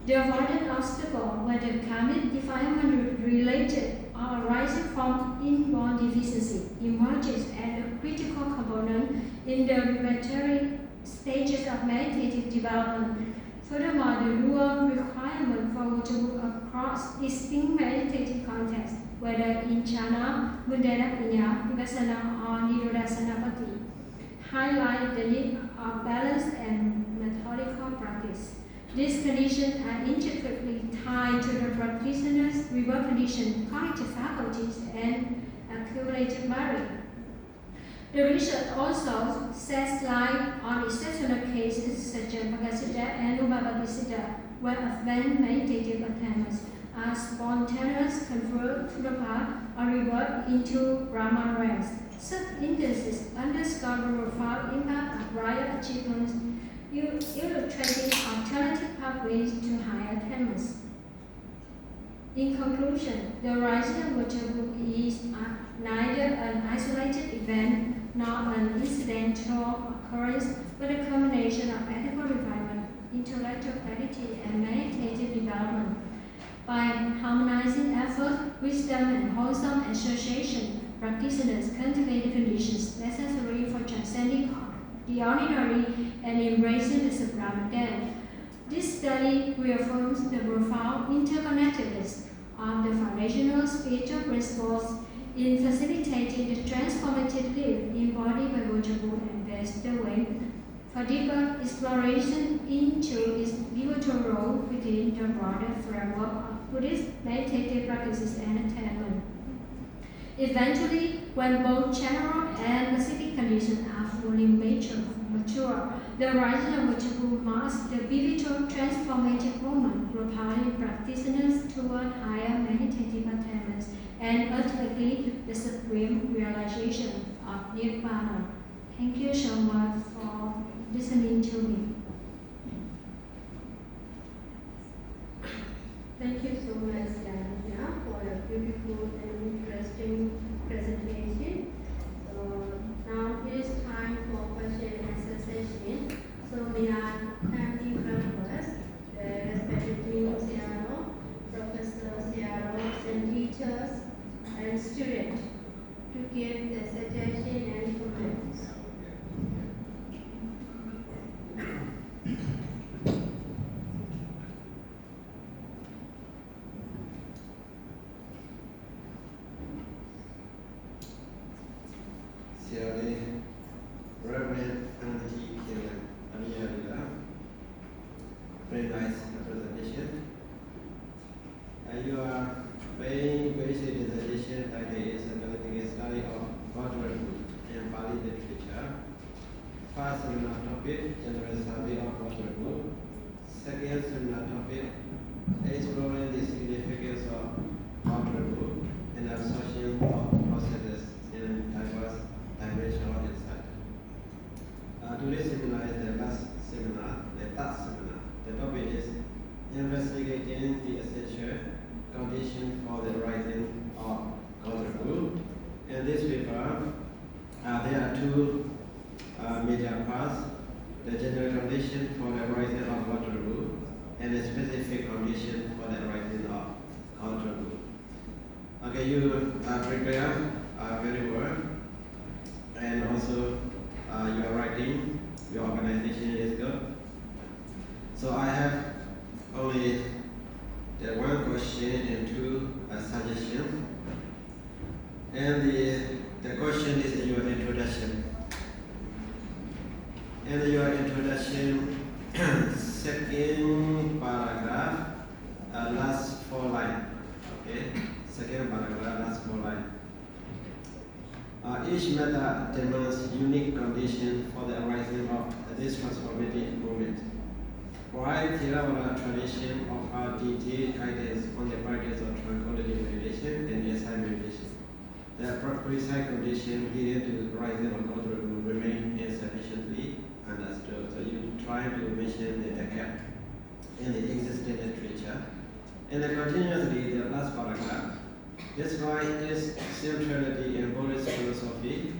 The avoided obstacle, whether karmic defilement related or arising from inborn deficiency, emerges as a critical component in the preparatory stages of meditative development. Furthermore, the dual requirement for Gotrabhu across distinct meditative contexts, whether in jhana, mundana, vipassana, or nirodhasanapati, highlight the need of balance and methodical practice. These conditions are intricately tied to the practitioner's rebirth condition, cognitive faculties, and accumulated merit. The research also sheds light on exceptional cases such as Magasiddha and Ubabadisiddha, where advanced meditative attainments are spontaneous, conferred to the path, or revert into Brahma realms. Such instances underscore the profound impact of prior achievements, illustrating alternative pathways to higher attainments. In conclusion, the rising of Gotrabhu is neither an isolated event nor an incidental occurrence, but a combination of ethical refinement, intellectual clarity, and meditative development. By harmonizing effort, wisdom, and wholesome association, practitioners cultivate the conditions necessary for transcending the ordinary and embracing the supramundane. This study reaffirms the profound interconnectedness of the foundational spiritual principles in facilitating the transformative life embodied by Gotrabhu and paves the way for deeper exploration into its pivotal role within the broader framework of Buddhist meditative practices and attainment. Eventually, when both general and specific conditions are fully mature, the rising of Gotrabhu marks the pivotal transformative moment, propelling practitioners toward higher meditative attainments and ultimately the supreme realization of Nibbana. Thank you so much for listening to me. Thank you so much, Dania, for a beautiful and interesting presentation. So now it is time for question and answer session. So we are having first, respected dean CRO, professors, CROs, and teachers and students to give the suggestion and comments. Reverend AriyaLila, very nice presentation. You are paying basic dissertation title is conducting a study of Gotrabhu and Pali literature. First seminar topic, general survey of Gotrabhu. Second seminar topic, exploring the significance of Gotrabhu and absorption of processes in diverse dimensional insight. Today's seminar is the last seminar, the third seminar. The topic is investigating the essential condition for the rising of Gotrabhu. In this paper, there are two major parts: the general condition for the rising of Gotrabhu and the specific condition for the rising of Gotrabhu. Okay, you prepare very well, and also you are writing, your organization is good. So I have only the one question and two suggestions. And the question is your introduction. And your introduction, second paragraph, last 4 lines. Okay, second paragraph, last 4 lines. Each method demands unique condition for the arising of this transformative movement. While Theravada tradition offers detailed guidance on the practice of tranquility meditation and insight meditation, the precise condition leading to the rising of Gotrabhu remain insufficiently understood. So you try to mention the gap in the existing literature. And continuously, the last paragraph, despite its centrality in Buddhist philosophy,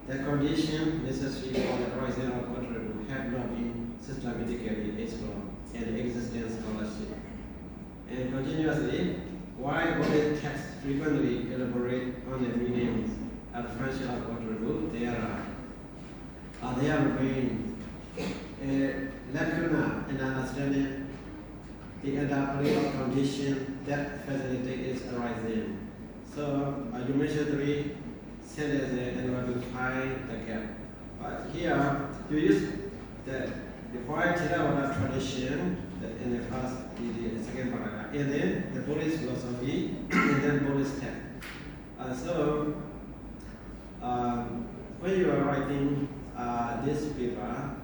the condition necessary for the rising of Gotrabhu have not been systematically explored in existing scholarship. And continuously, while Buddhist texts frequently elaborate on the meanings and function of Gotrabhu, there remain a lacuna in understanding the interplay of condition that facilitate its arising. So you mentioned 3 sentences in order to find the gap. But here you use the white Theravada tradition in the first, the second paragraph, and then the Buddhist philosophy, and then Buddhist text. So when you are writing this paper,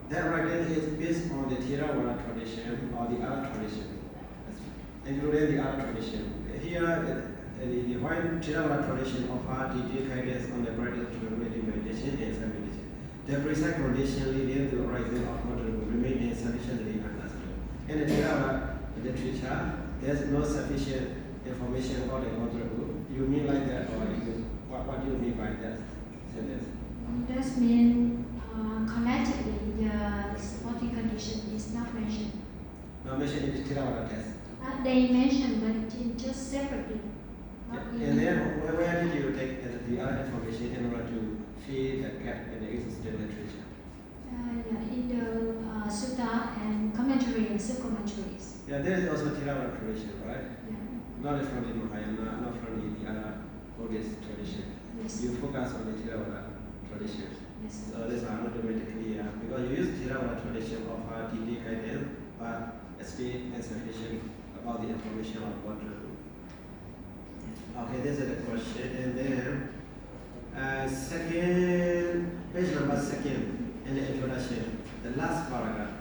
that writing is based on the Theravada tradition or the other tradition, including the other tradition. Here, the white Theravada tradition offers detailed guidance on the practice of tranquility meditation and meditation. The precise condition leading to the rising of Gotrabhu remain insufficiently understood. In the Theravada literature, there is no sufficient information about the Gotrabhu. You mean like that, or what do you mean by that sentence? That means collectively the sporting condition is not mentioned. Not mentioned in the Theravada text. They mentioned, but just separately. Yeah. And then where did you take the other information in order to fill the gap in the existing literature? In the sutta and commentary and sub-commentaries. Yeah, there is also Theravada tradition, right? Yeah. Not from the Mahayana, not from the other Buddhist tradition. Yes. You focus on the Theravada tradition. Yes. So this is automatically because you use Theravada tradition of detailed guidance, but it's still insufficient about the information of Gotrabhu. Okay, this is the question, and then page number 2 in the introduction, the last paragraph.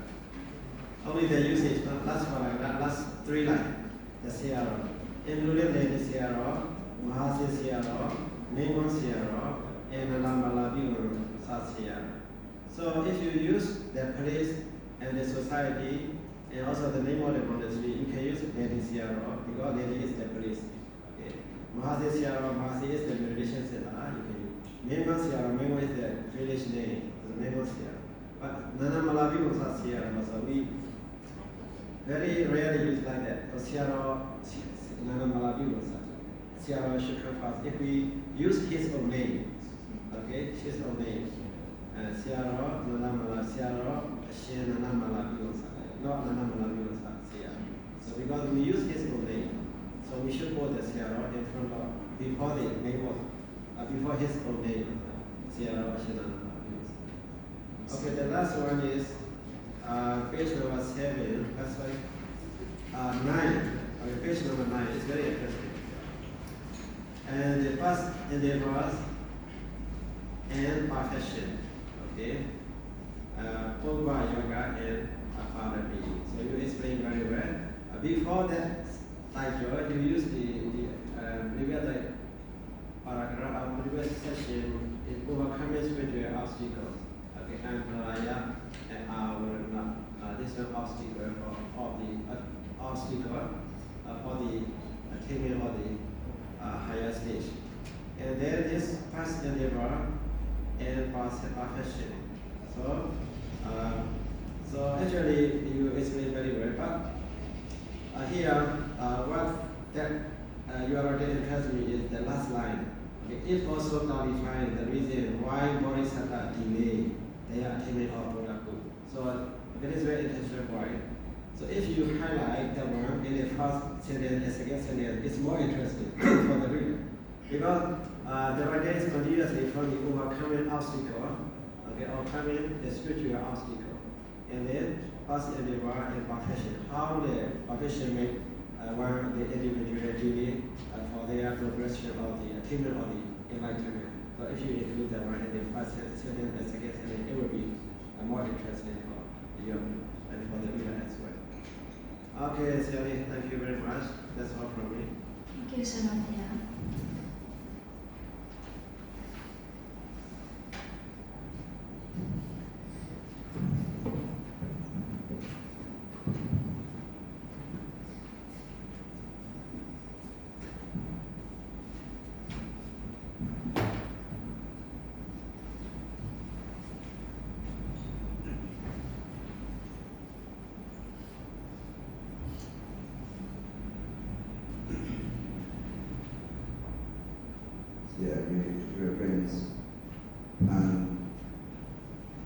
Only the usage, last paragraph, last 3 lines, the CRO, including the CRO, Mahasi CRO, Ningon CRO, and Malabigun Sasya. So if you use the place and the society and also the name of the monastery, you can use Nedi Siaro because Nedi is the place. Okay. Mahasi Siaro, Mahasi is the meditation center. You can use. Mengo Siaro, Mengo is the village name, the Mengo Siaro. But Nana Malabigun Sasya, so we very rarely use like that. So Siaro, Nana Malabigun Sasya. Siaro should come first. If we use his own name, okay, his own name. Siaro, Nanamala, Siaro, Shin, Nanamala, not Nanamala, Siaro. So because we use his own name, so we should put the Siaro in front of, before the name of, before his own name, Siaro, Shin, Nanamala. Okay, the last one is page number 7, that's why 9. Okay, page number 9 is very interesting. And the first endeavors and perfection. Okay, Pogba Yoga and Aparabi. So you explain very well. Before that title, you use the previous paragraph of previous session is overcoming spiritual obstacles. Okay, and Paraya and our this one obstacle of the obstacle for the attainment of the higher stage. And then this past endeavor and perfection. So actually you explain very well, but here what that you already interested me is the last line. Okay, it also clarifies the reason why Bodhisattva delay their attainment of Buddhahood. So that is very interesting point. So if you highlight the one in the first sentence and second sentence, it's more interesting for the reader. Because the idea is continuously from the overcoming obstacle, okay, overcoming the spiritual obstacle. And then first endeavor and perfection. How the perfection make one the individual delay for their progression of the attainment of the enlightenment. So if you include that one in the first sentence and second sentence, it will be more interesting for you and for the reader as well. Okay, Sally, thank you very much. That's all from me. Thank you, Sanatya. Reverence and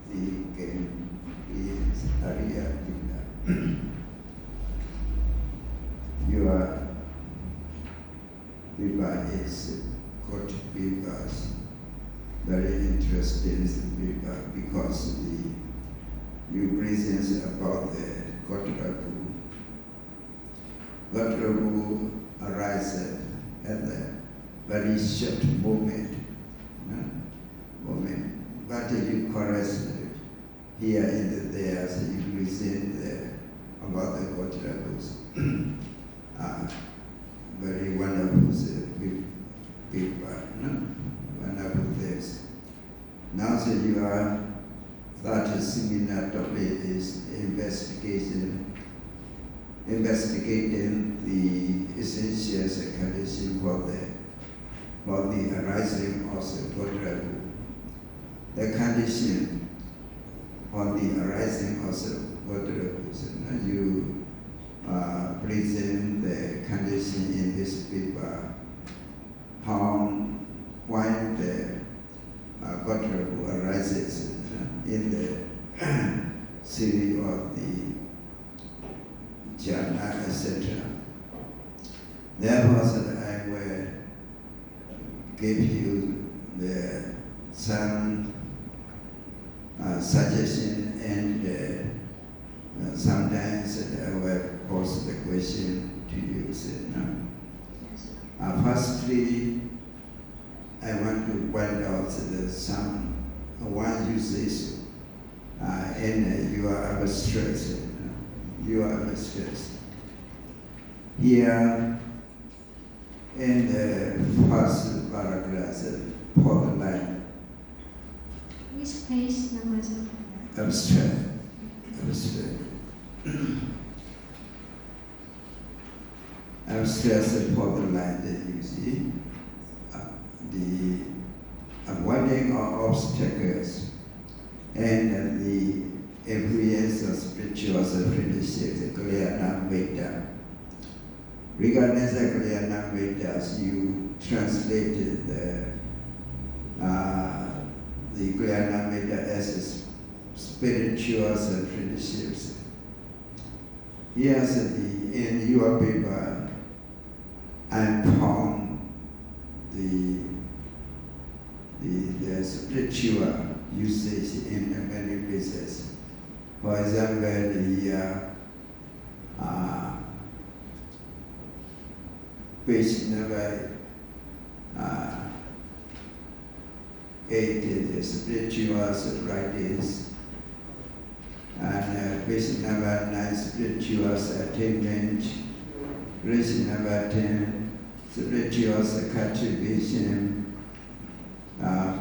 the game is AriyaLila. Your Viva is good Vivas, very interesting Viva because you present about the Gotrabhu. Gotrabhu arises at the very short moment, but you correct here and there, so you present about the Gotrabhus. Very wonderful people, wonderful things. Now, so you are that seminar topic is investigating the essential condition for the arising of the Gotrabhu. The condition for the arising of the Gotrabhu. You present the condition in this paper, why the Gotrabhu arises in the series of the jhana, etc. Therefore, I will give you some suggestion and sometimes I will pose the question to you. Firstly, I want to point out one usage and you are stressed. You are stressed. Here in the first paragraph, fourth line, Which page number? Abstract. Abstract support the line that you see. The avoiding of obstacles and the influence of spiritual apprenticeship, Kalyana Veda. Regarding the Kalyana Vedas, you translated the Kalyana Veda as spiritual apprenticeships. Yes, in your paper, I found the spiritual usage in many places. For example, page number 8 is spiritual practice, and page number 9 spiritual attainment, page number 10 spiritual cultivation,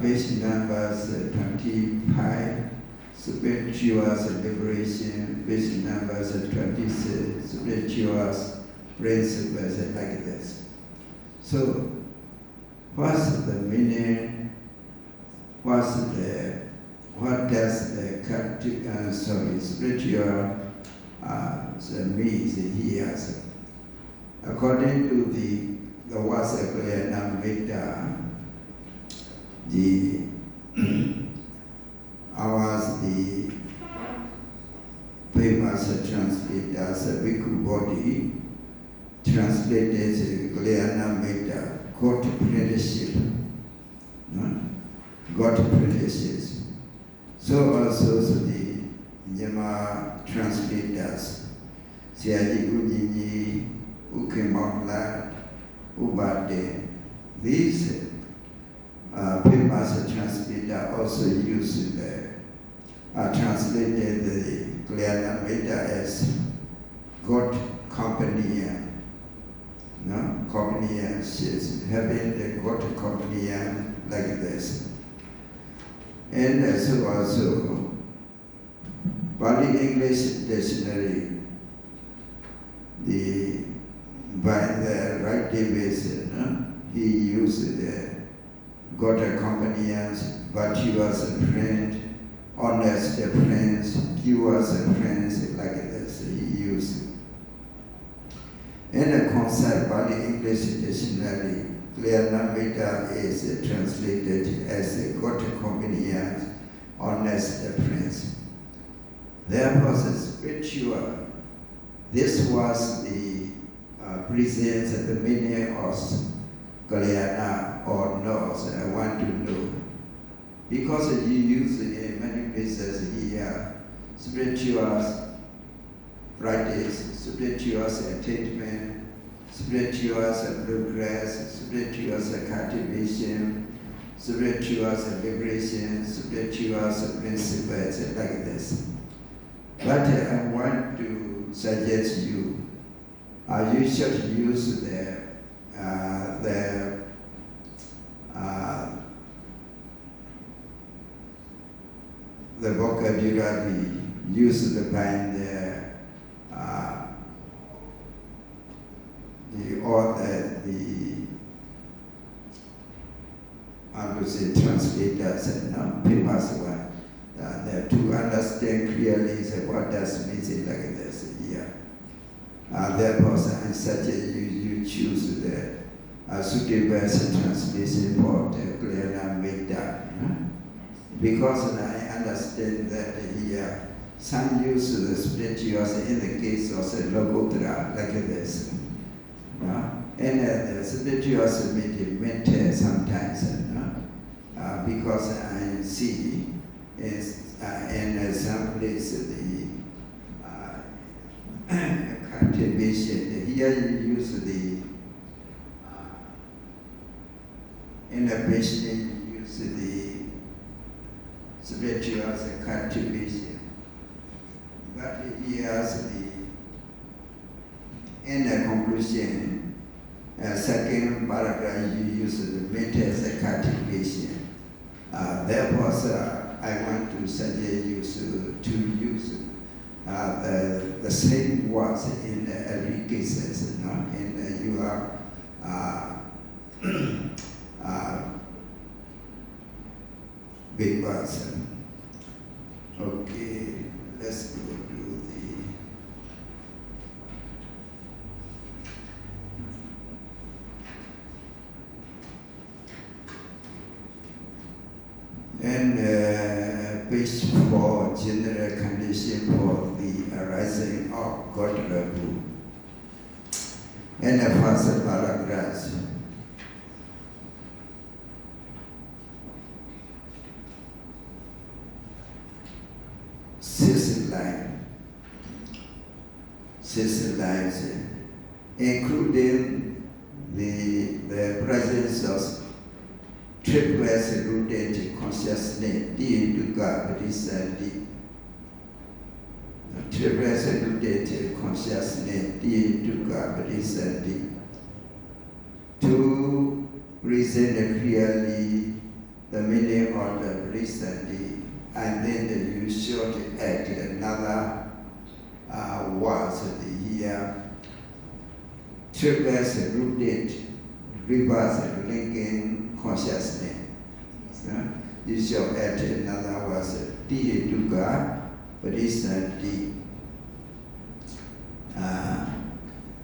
page number 25 spiritual liberation, page number 26 spiritual principles, like this. So, what's the meaning? What does the spiritual means here? According to the Kalyana Veda, the famous translators, Bhikkhu Bodhi, translated Kalyana Veda, God apprenticeship. God apprentices. So also the Nyama translators, Siaji Ujini, Ukemamla, Ubade. These famous translators also used translated the Kalyana Veda as God companion. Companion is having the God companion like this. And so also, Pali English dictionary, by the right basis, he used the God companions, virtuous friend, honest friends, pure friends, like this he used. In the concept Pali English dictionary, Kalyana Veda is translated as a God companion, honest friends. Therefore, the spiritual, this was the presence of the meaning of Kalyana or no, so I want to know. Because you use in many places here, spiritual practice, spiritual attainment, spiritual progress, spiritual cultivation, spiritual liberation, spiritual principles, like this. But I want to suggest you should use the vocabulary used by the author, translators and famous one, to understand clearly what does mean like this here. Therefore, I suggest you choose the suitable translation for the Kalyana Veda. Because I understand that here, some use the spiritual in the case of the Gotrabhu like this. And the spiritual mental sometimes, because I see in some places the cultivation, here you use the inhibition, you use the spiritual cultivation. But here's in the conclusion, second paragraph, you use the mental cultivation. Therefore, I want to suggest you to use the same words in every cases, and you are big words. Okay, let's go to page 4, general condition for the arising of Gotrabhu. And the first paragraph. Six lines, including the presence of triplets rooted consciousness, Dukkha, Patisati. Triplets rooted consciousness, Dukkha, Patisati. To present clearly the meaning of the Patisati, and then you should add another words here. Triplets rooted, reverse linking consciousness. You shall add another words, Dukkha, Patisati.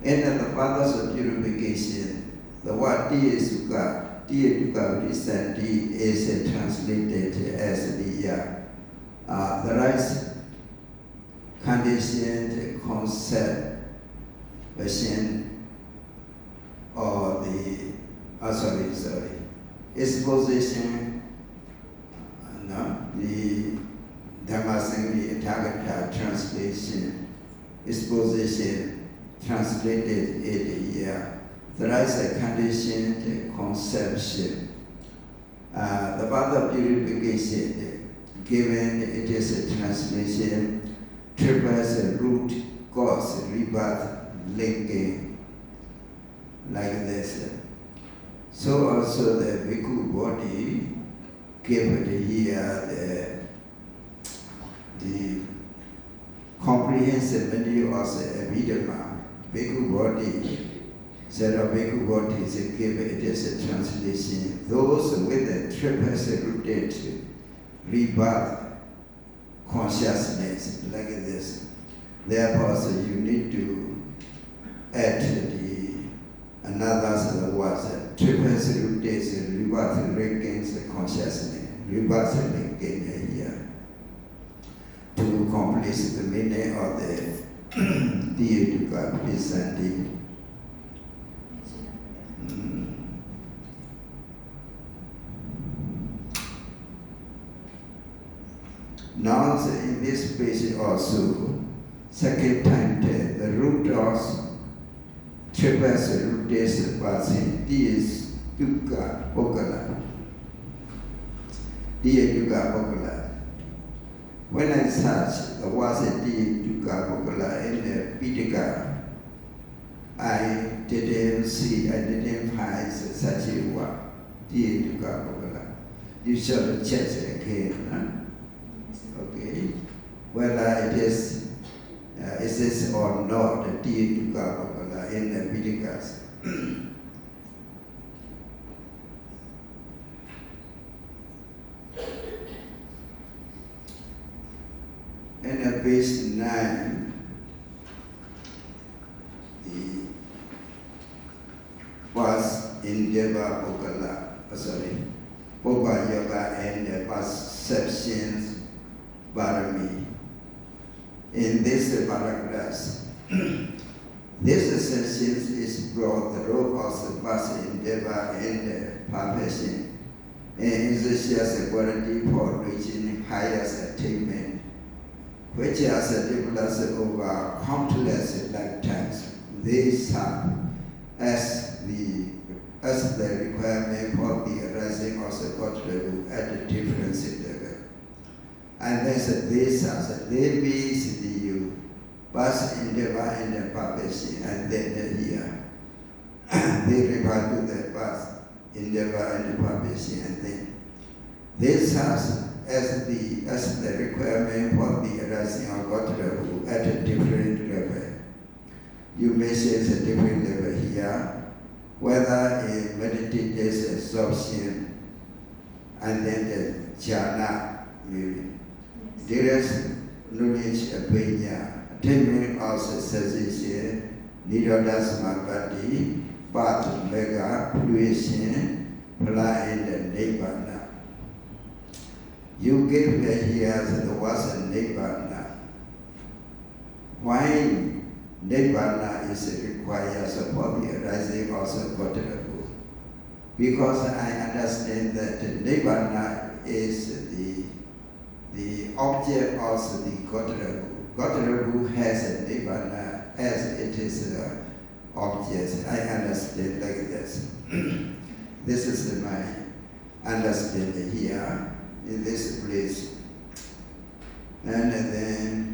And the paths of purification, the word Dukkha, Patisati is translated as the right conditioned concept, version, or the exposition, the Dhammasanghi Tathagata translation, exposition translated it here. There is a conditioned conception. The path of purification, given it is a translation, triplets root cause rebirth linking like this. So also the bhikkhu body given here the comprehensive meaning of the Abhidhamma. Bhikkhu body, set of bhikkhu bodies given it is a translation. Those with the triplets rooted rebirth consciousness like this. Therefore, so you need to add another words. Triplets rooted rebirth linking the consciousness. Rebirth linking here to complete the meaning of the Dukkha, Patisati. Now in this page also, second time the root of triplets rooted passing, is Dukkha Pokala. Dukkha Pokala. When I search the words Dukkha Pokala in the Pitaka, I didn't find such a word, Dukkha Pokala. You should check again. Okay, whether it is or not the Dukkha in the Vedikas. And page 9, the was in Deva Popa Yoga and the perceptions Barami. In this paragraph, this section is brought the role of the past endeavor and perfection, and enthusiastic quality for reaching highest attainment, which has developed over countless lifetimes. They serve as the requirement for the arising of the Gotrabhu at the different level. And then they means the past endeavor and perfection, and then here they refer to the past endeavor and perfection, and then this has as the requirement for the arising of Gotrabhu at a different level. You may say it's a different level here, whether in meditative absorption and then the jhana, maybe. There is knowledge of Penya, attainment of cessation, Nirodha Samapatti, path mega, fruition, phala and Nibbana. You give here the words Nibbana. Why Nibbana is required for the arising of Gotrabhu? Because I understand that Nibbana is the object of the Gotrabhu. Gotrabhu has a Nibbana as it is the object. I understand like this. This is my understanding here in this place. And then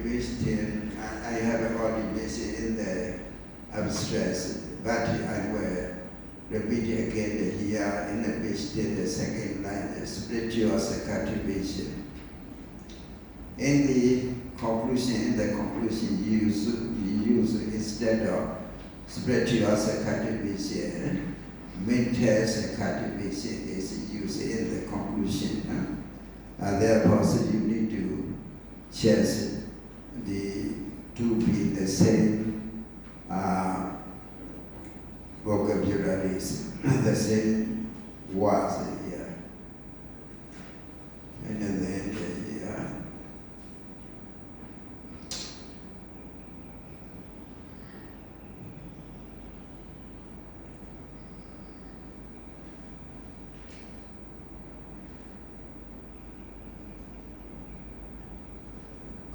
page 10, I have already mentioned in the abstract, but I will repeat it again here in the page 10, the second line, the spiritual cultivation. In the conclusion, you use instead of spiritual cultivation, mental cultivation is used in the conclusion. Therefore, so you need to chase the to be the same vocabularies, the same words here. And then here.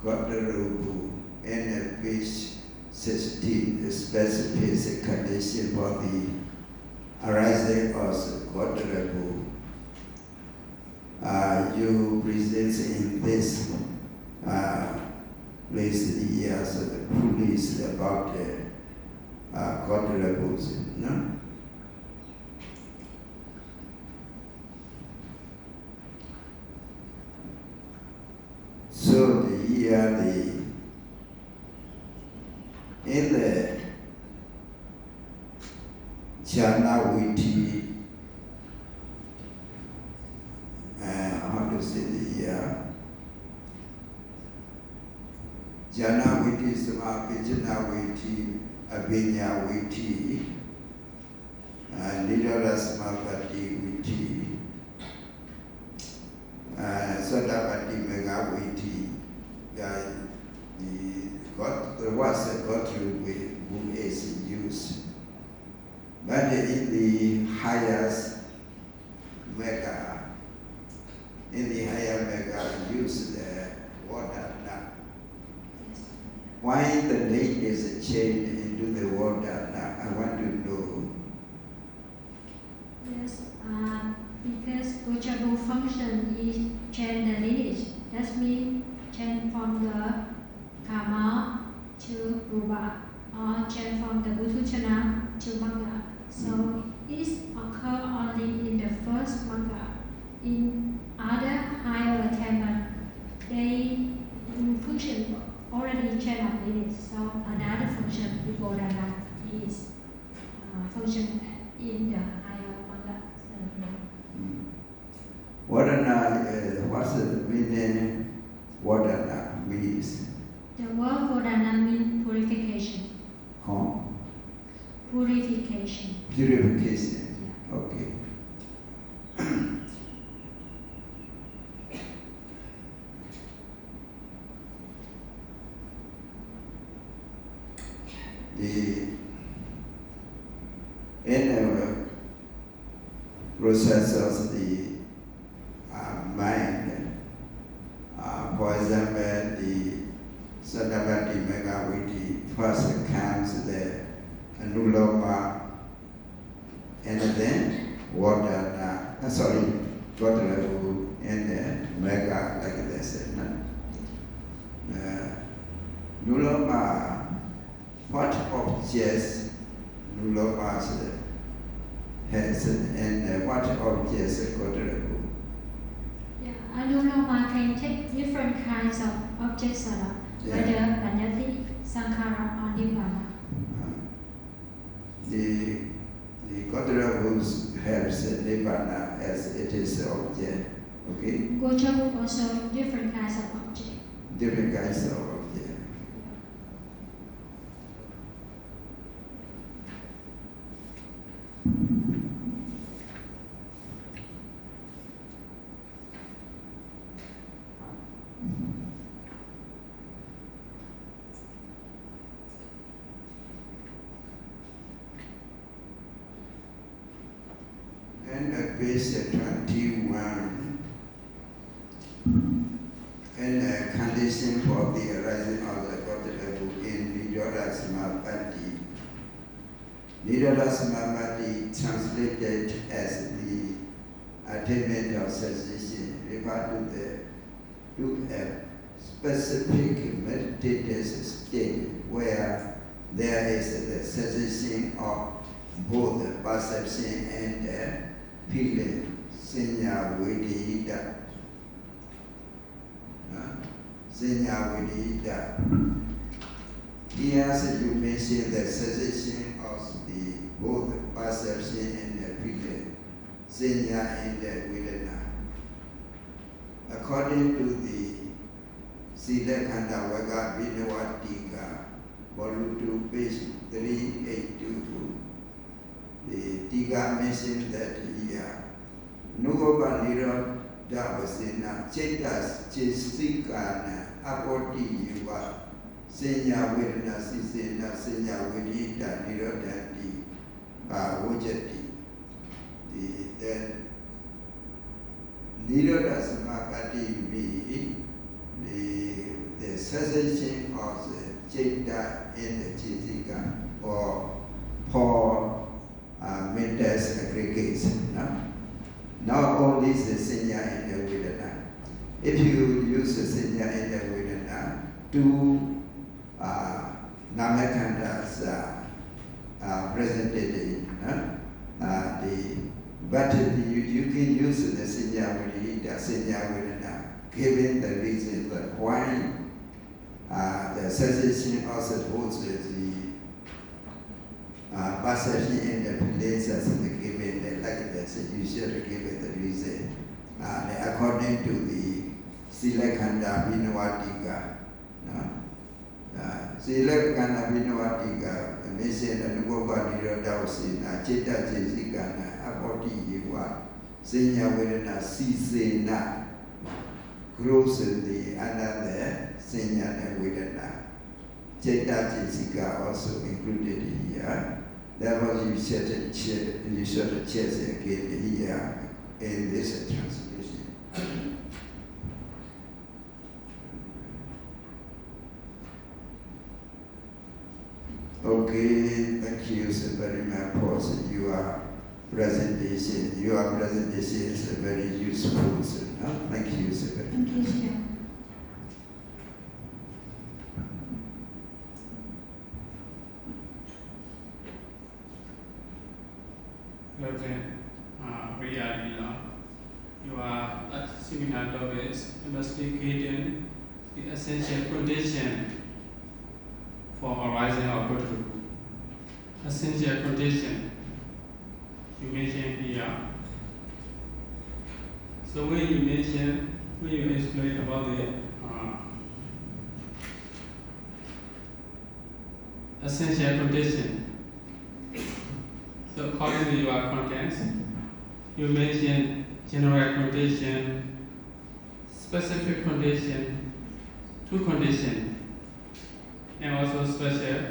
Gotrabhu and page 16 specific condition for the arising of Gotrabhu. You present in this place here so the police about the Gotrabhu, no? So in the jhana viti, how to say the here? Jhana viti, samapijana viti, abhinya viti, Nirodha Samapatti viti, Sodapatti mega viti. The words that Gotrabhu is used. But in the highest mega, use the water now. Why the name is changed into the water now? I want to know. Yes, because Gotrabhu function is change the lineage. That means change from the Karma to Rupa, or change from the Bhutuchana to Manga. So it occurs only in the first Manga. In other higher attainment, they function already change of lineage. So another function before that is function in the higher Manga. What's the meaning? Vodana means? The word Vodana means purification. Huh? Purification. Purification. Yeah. Okay. The inner process of the mind, for example, the Sadavati Megaviti first comes the Anuloma and then Gotrabhu and then Mega like this. Nuloma what objects Nulopas has and what objects Gotrabhu? Yeah, Anuloma can take different kinds of objects, whether Panyati, Sankhara, or Nibbana. The Gotrabhu has Nibbana as it is the object. Okay? Gotrabhu also different kinds of objects. Different kinds of object. And page 21, and a condition for the arising of the Gotrabhu in Nirodha Samapatti. Nirodha Samapatti translated as the attainment of cessation refer to a specific meditative state where there is the cessation of both perception and feeling, Senya Vedita. Senya Vedita. Here you mention the cessation of the both perception and feeling, Senya and Vedana. According to the Sila Khanda Vaga Vinawatika, Volume 2, page 382, the Tika mentioned that here, Nugopa Niro Davasena, Chetas, Chesikana, Apoti Yuva, Senya Vedana Sisena, Senya Vedita, Nirodati, Vujati. The Nirodha Samapatti be the cessation of the Cheta and the Chisika or four mental aggregates. Not only the Senya and the Vedana. If you use the Senya and the Vedana, two Namakhandas are presented in but you can use the Senya Vedana, given the reason that why the cessation also holds the perception and the place as given like this, you should give it the reason. According to the Sila Khanda Vinawatika, Sila Khanda Vinawatika, mentioned Anugopa Nirodhavasena, Cheta Chesikana, Apoti Yiva, Senya Vedana Sisena, grows the another Senya Vedana. Cheta Chesika also included here. Therefore, you should check again here in this translation. Okay, thank you so very much for your presentation. Your presentation is very useful. So, thank you so very much. Thank you, sir. Reverend AriyaLila, your seminar topic is investigating the essential condition for arising of Gotrabhu. Essential condition you mentioned here. So when you explain about the essential condition, so according to your contents, you mentioned general condition, specific condition, two conditions, and also special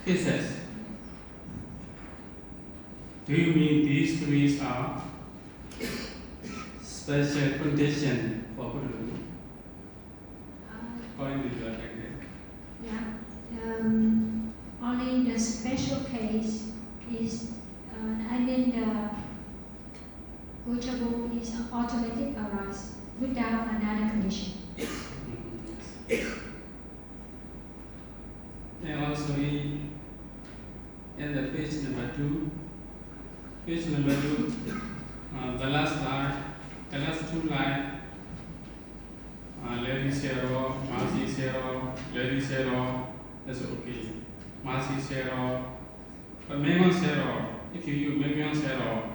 cases. Do you mean these three are special condition for Gotrabhu? According to your technique. Yeah. Only the special case is, the Gotrabhu is an automatic arise without another condition. And also page number 2. Page number 2, the last line, the last 2 lines, Lady Zero, Mercy Zero, Lady Zero, that's okay. Mercy Zero, but Memo Zero, if you use Memo Zero,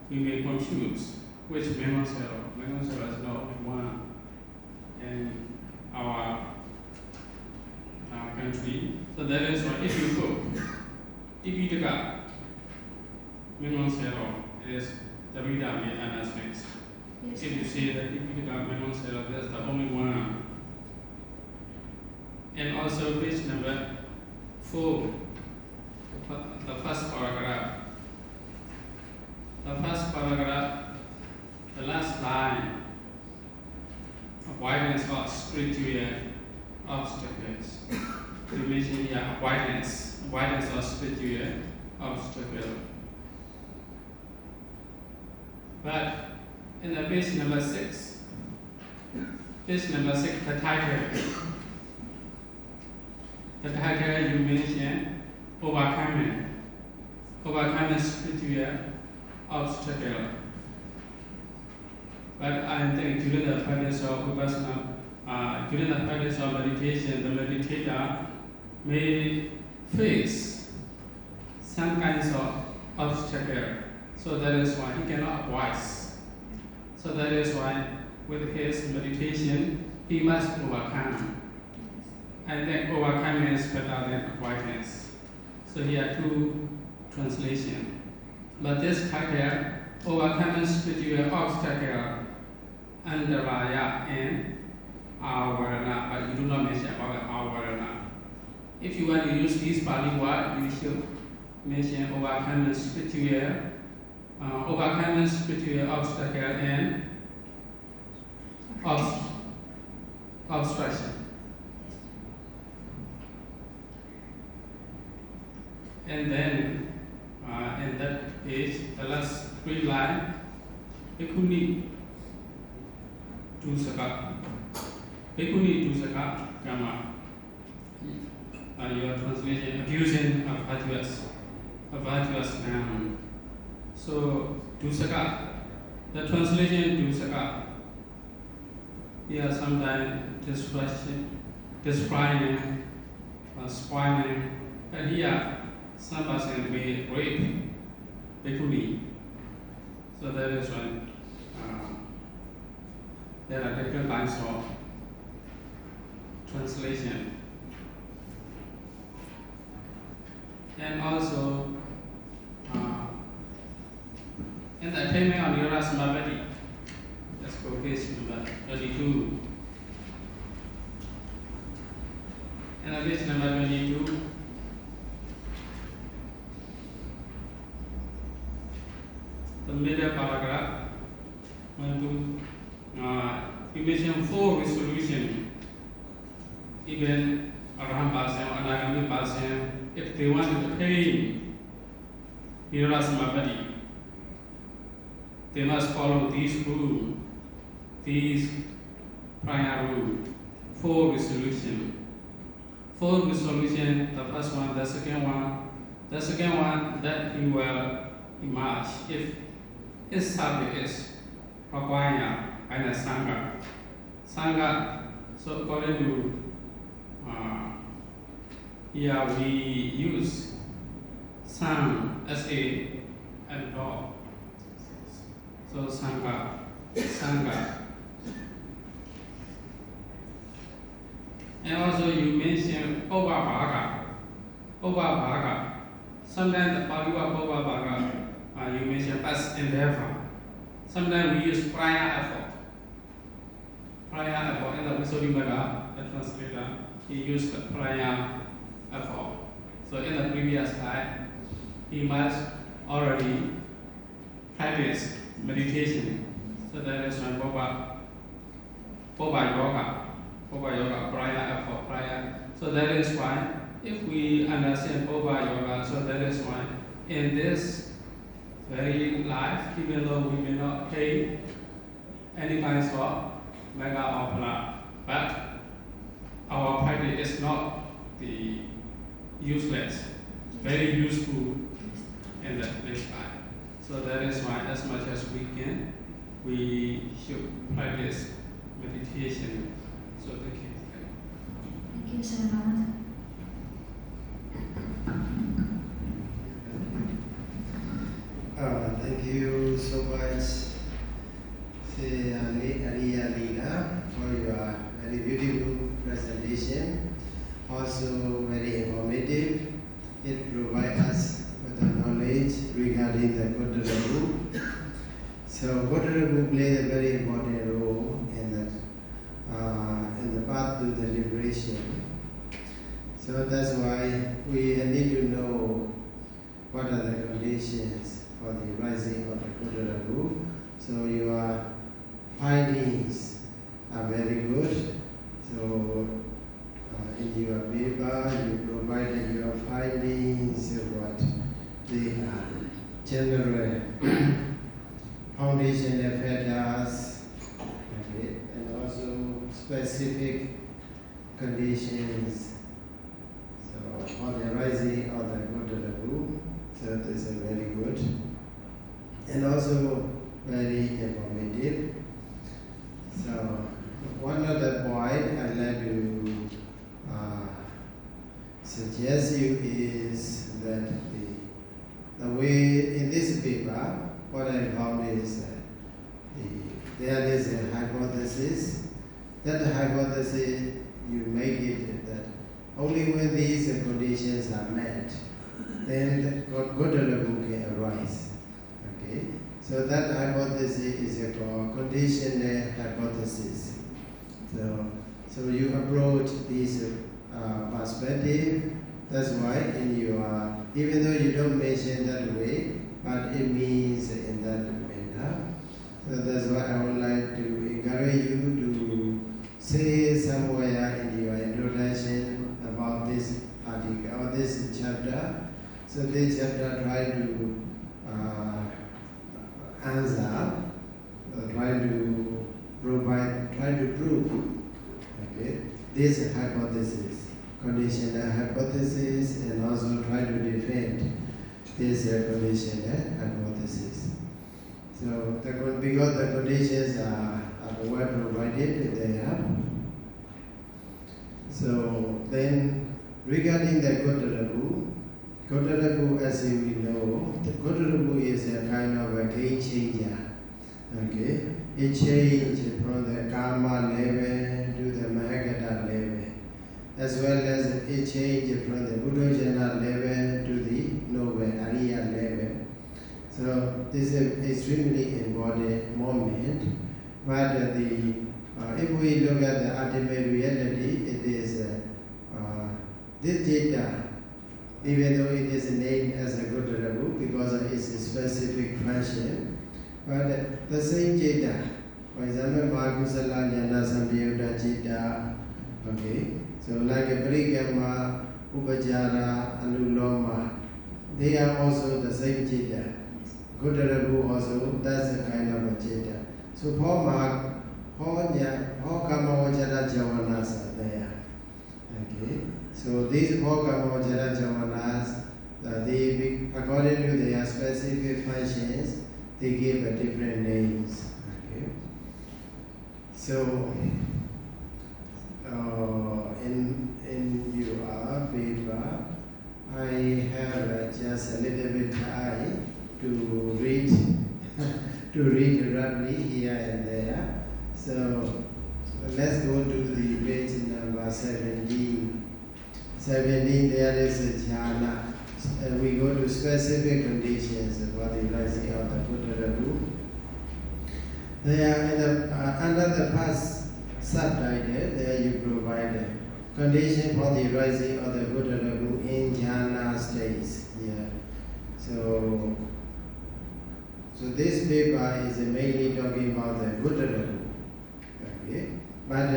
we may confuse which Memo Zero. Memo Zero is not only one in our country. So that is why if you go, Tipitaka, Memo Zero is the reader may understand. Yes. If you say that Tipitaka Memo Zero, that's the only one. And also page number 4, the first paragraph. The first paragraph, the last line, avoidance of spiritual obstacles. We mention here avoidance of spiritual obstacles. But in the page number 6, the title you mention overcoming spiritual obstacle. But I think during the practice of vipassana, during the practice of meditation, the meditator may face some kinds of obstacle. So that is why he cannot avoid. So that is why with his meditation, he must overcome. I think overcoming is better than avoidance. So here are 2 translations. But this title, overcoming spiritual obstacle, Andaraya and Avarana, but you do not mention about Avarana. If you want to use these Pali words, you should mention overcoming spiritual obstacle and obstruction. And then in that page, the last 3 lines, Bhikkhuni Dusaka, Kama. Your translation, abusing a virtuous noun. So, Dusaka, the translation Dusaka, here sometimes describing or spoiling, and here some person may rape Bhikkhuni. So that is why there are different kinds of translation. And also in the attainment of Nirvana Samapatti, let's go page number 22. And on page number 22, the middle paragraph, we mention 4 resolutions. Even Arahant person or Anagami person, if they want to attain Nirvana Samapatti, they must follow these rules, these prior rules, 4 resolutions. 4 resolutions, the first one, the second one that he will emerge if his subject is required by the Sangha. So according to here we use Sang, S-A, and law. So Sangha. And also you mentioned Obabhaga. Sometimes the Pali word Obabhaga, you mention as endeavor. Sometimes we use prior effort. In the Visuddhimagga, the translator, he used the prior effort. So in the previous slide, he must already practice meditation. So that is why Boba Yoga, prior. So that is why if we understand Boba Yoga, so that is why in this very life, even though we may not pay any kinds of mega or pala, but our practice is not the useless, very useful in that lifetime. So that is why, as much as we can, we should practice meditation. So thank you. Thank you so much. Thank you so much, AriyaLila, for your very beautiful presentation. Also very informative. It provides us with the knowledge regarding the Gotrabhu. So Gotrabhu plays a very important role in the path to the liberation. So that's why we need to know what are the conditions for the rising of the Gotrabhu. So your findings are very good. So in your paper, you provided your findings, what they are general foundational factors, okay, and also specific conditions. So for the rising of the Gotrabhu, so this is very good, and also very informative. So one other point I'd like to suggest you is that the way in this paper, what I found is there is a hypothesis. That hypothesis, you make it that only when these conditions are met, then Gotrabhu can arise. Okay, so that hypothesis is called conditional hypothesis. So you approach this perspective. That's why in your, even though you don't mention that way, but it means in that manner. So that's why I would like to encourage you to say somewhere in your introduction about this article or this chapter. So this chapter try to answer, try to provide, try to prove, okay, this hypothesis, conditional hypothesis, and also try to defend this conditional hypothesis. So because the conditions are well provided there. So then regarding the Gotrabhu, as you know, the Gotrabhu is a kind of a game changer. Okay, it changed from the karma level to the Mahagata level, as well as it changed from the Buddhajana level to the noble Ariya level. So this is an extremely important moment. But if we look at the ultimate reality, it is this data, even though it is named as a Gotrabhu because of its specific function, but the same data, for example, Mahakusala Jnana Sampayutta Citta, okay, so like a Parikama, Upajara, Anuloma, they are also the same data. Gotrabhu also, that's a kind of a data. So for Kamavajara Javanas are there. Okay, so these four Kamavajara Javanas, they, according to their specific functions, they give a different names. Okay, so in your paper, I have just a little bit time to read roughly here and there. So let's go to the page number 17. 17, there is a jhana. We go to specific conditions for the rising of the Gotrabhu. There, under the first subtitle, there you provide a condition for the rising of the Gotrabhu in jhana states. Yeah. So this paper is mainly talking about the Gotrabhu. Okay, but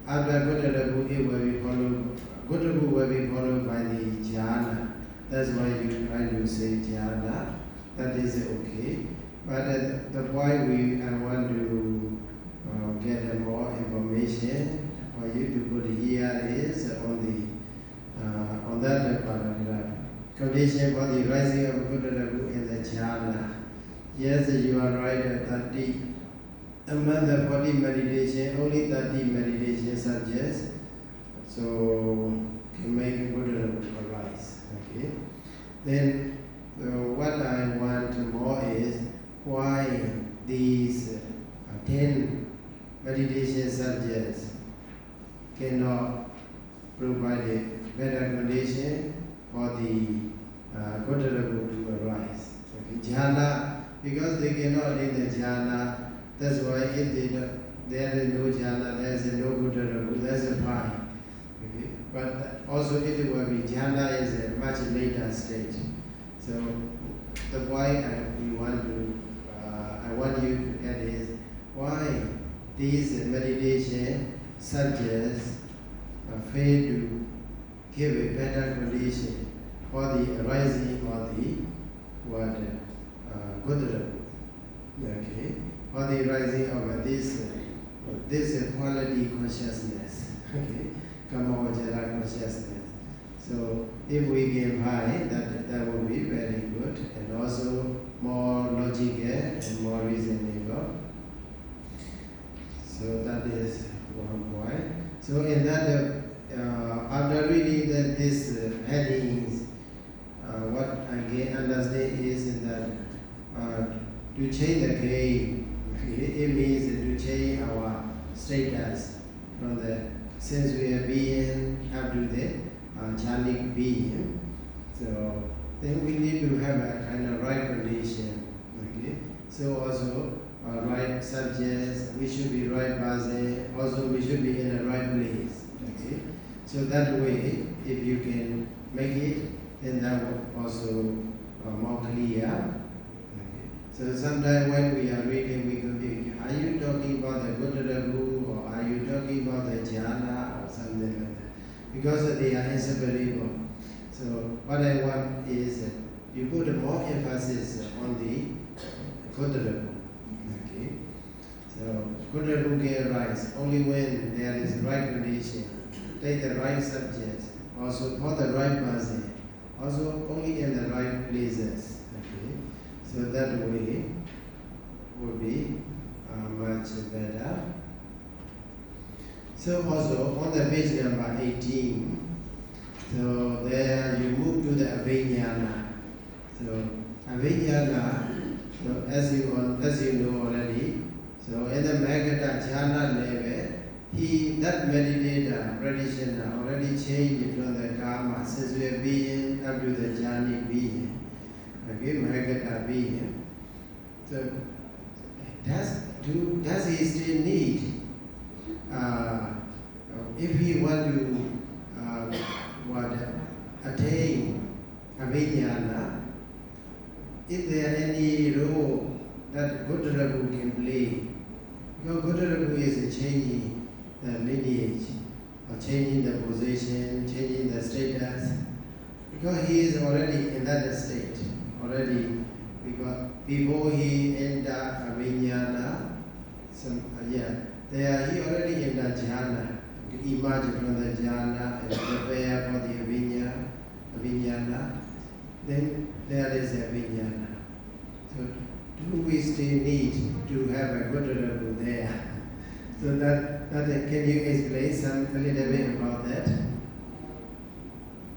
after Gotrabhu, it will be followed. Gotrabhu will be followed by the jhana. That's why you try to say jhana. That is okay. But the point I want to get more information for you to put here is on that paragraph. Condition condition for the rising of Gotrabhu in the jhana. Yes, you are right, 30. Among the 40 meditation, only 30 meditation subjects, so can make Gotrabhu arise. Okay. Then what I want more is why these 10 meditation subjects cannot provide a better condition for the Gotrabhu to arise. Okay. Jhana, because they cannot in the jhana, that's why if there is no jhana, there is no Gotrabhu, that's a fine. Okay. But also it will be jhana is a much later stage. So the point I want you to add is why these meditation subjects fail to give a better condition for the arising of the Gotrabhu. Okay, for the rising of this quality consciousness. Okay, Kamavajara consciousness. So if we can find that will be very good and also more logical and more reasonable. So that is one point. So in that, after reading these headings, what I can understand is that to change the game, it means to change our status from the sensual being up to the jhanic being. So then we need to have a kind of right condition. Okay. So also right subjects, we should be right person, also we should be in the right place. Okay. So that way, if you can make it, then that will also more clear. Okay. So sometimes when we are reading, we could be, are you talking about the Gotrabhu or are you talking about the jhana or something like that? Because they are inseparable. So what I want is you put more emphasis on the Gotrabhu. Okay. So Gotrabhu can arise only when there is right condition. Take the right subject, also for the right person, also only in the right places. Okay. So that way will be much better. So also on the page number 18, so there you move to the Abhinyana. So Abhinyana, so as you know already, so in the Magadha jhana level, that meditator, practitioner already changed from the karma, sensual being up to the jhanic being. Okay, Magadha being. So does he still need if he want to attain Abhinyana, is there any role that Gotrabhu can play? Because Gotrabhu is changing the lineage, or changing the position, changing the status, because he is already in that state, already, because before he enter Abhinyana, he already in the jhana, to emerge from the jhana and prepare for the Abhinyana, then there is Abhinyana. So do we still need to have a Gotrabhu there? So can you explain a little bit about that?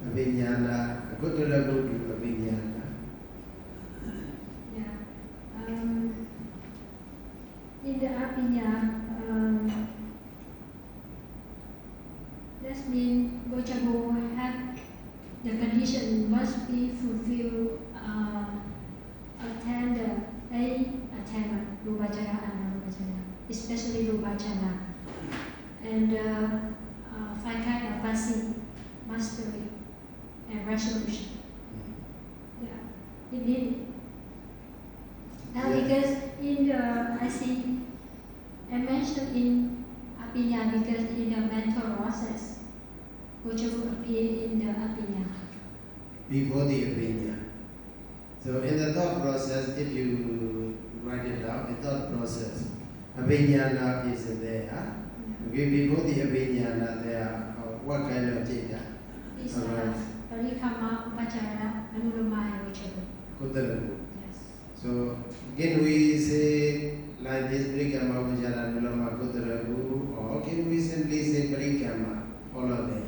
Abhinyana, Gotrabhu to Abhinyana. Yeah. In the Abhinyana, that means Gotrabhu have the condition must be fulfilled, attend the 8 attainment, Rupachara and Anupachara, especially Rupachara, and 5 kind of fasting, mastery, and resolution. Yeah, it needed. Because in the, I mentioned in Abhinyana because in the mental process, Gotrabhu appear in the Abhinyana. Before the Abhinyana. So in the thought process, if you write it down, the thought process, Abhinyana is there. Okay, before the Abhinyana, there what kind of data? It's Parikama Upachara Anuloma Rochelu. Gotrabhu. Yes. So can we say like this Parikama Upachara Anuloma Gotrabhu, or can we simply say Parikama, all of them?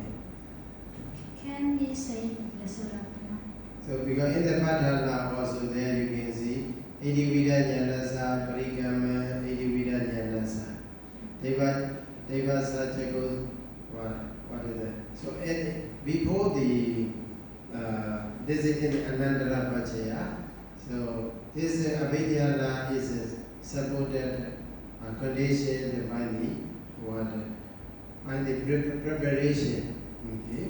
Can we say yes or no? So because in the Padhana also there you can see Idivida Jnanasa, Parikama, Idivida Jnanasa. Deva Satyago, what is that? So before the this is in Anandara Pachaya. So this Abhinyana is supported condition by the preparation. Okay.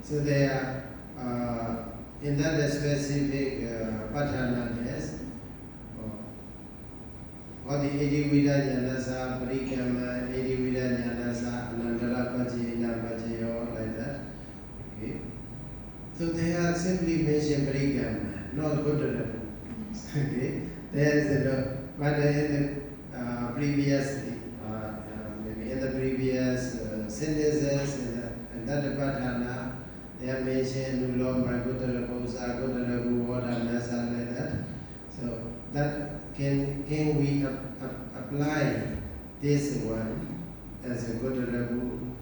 So they are in that specific Padhana test. Or the Edivida Janasa, Parikama, Edivida Janasa, Anandara Pachina Pachayo, like that. Okay. So they are simply mentioned Parikama, not Gotrabhu. Okay. There is but in the previous, maybe in the previous sentences, in that Padhana, they are mentioned Nulom by Gotrabhu, Gotrabhu, Nasa, like that. So that can we apply this one as a Gotrabhu?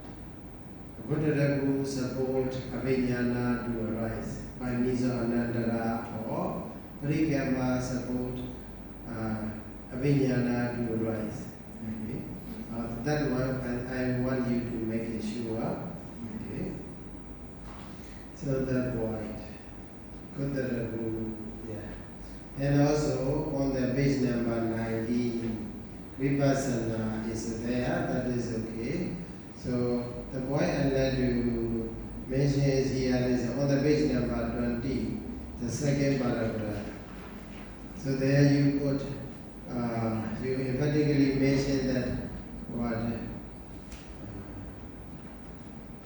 Gotrabhu support Abhinyana to arise by means of Anandara, or Parikama support Abhinyana to arise. Okay. That one I want you to make it sure. Okay. So that point, Gotrabhu, yeah. And also on the page number 19, Vipassana is there, that is okay. So the point I'd like to mention is here is on the page number 20, the second paragraph. So there you put, you particularly mention that what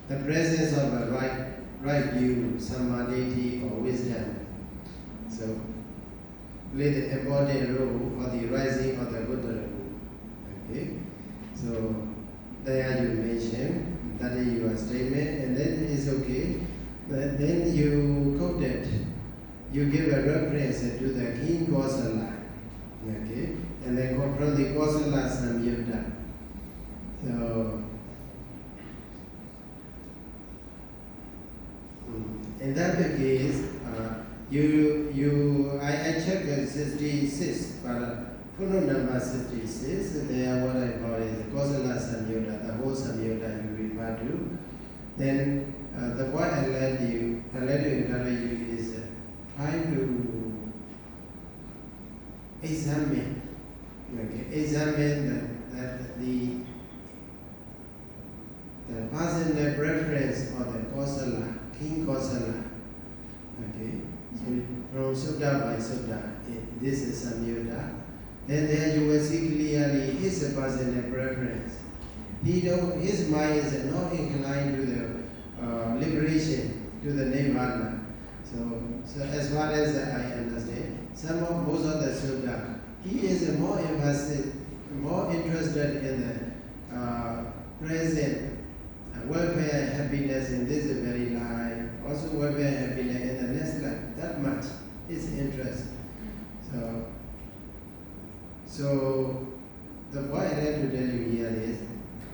the presence of a right view, samadhi or wisdom. So play the important role for the rising of the Gotrabhu. Okay, so there you mention that is your statement, and then it's okay. But then you quote it. You give a reference to the King Kosala. Okay, and then from the Kosala Samyutta. So in that case, I checked 66, but photo number 66, they are what I call is Kosala Samyutta, the whole Samyutta you refer to. Then the point I like to encourage you is try to examine, the personal preference of the Kosala, King Kosala. Okay, so from Sutta by Sutta, this is Samyutta. Then there you will see clearly his personal preference. His mind is not inclined to the liberation, to the nirvana. So as far as I understand, most of the Sutta, he is more interested in the present welfare and happiness in this very life, also welfare and happiness in the next life. That much is interest. So the point I like to tell you here is,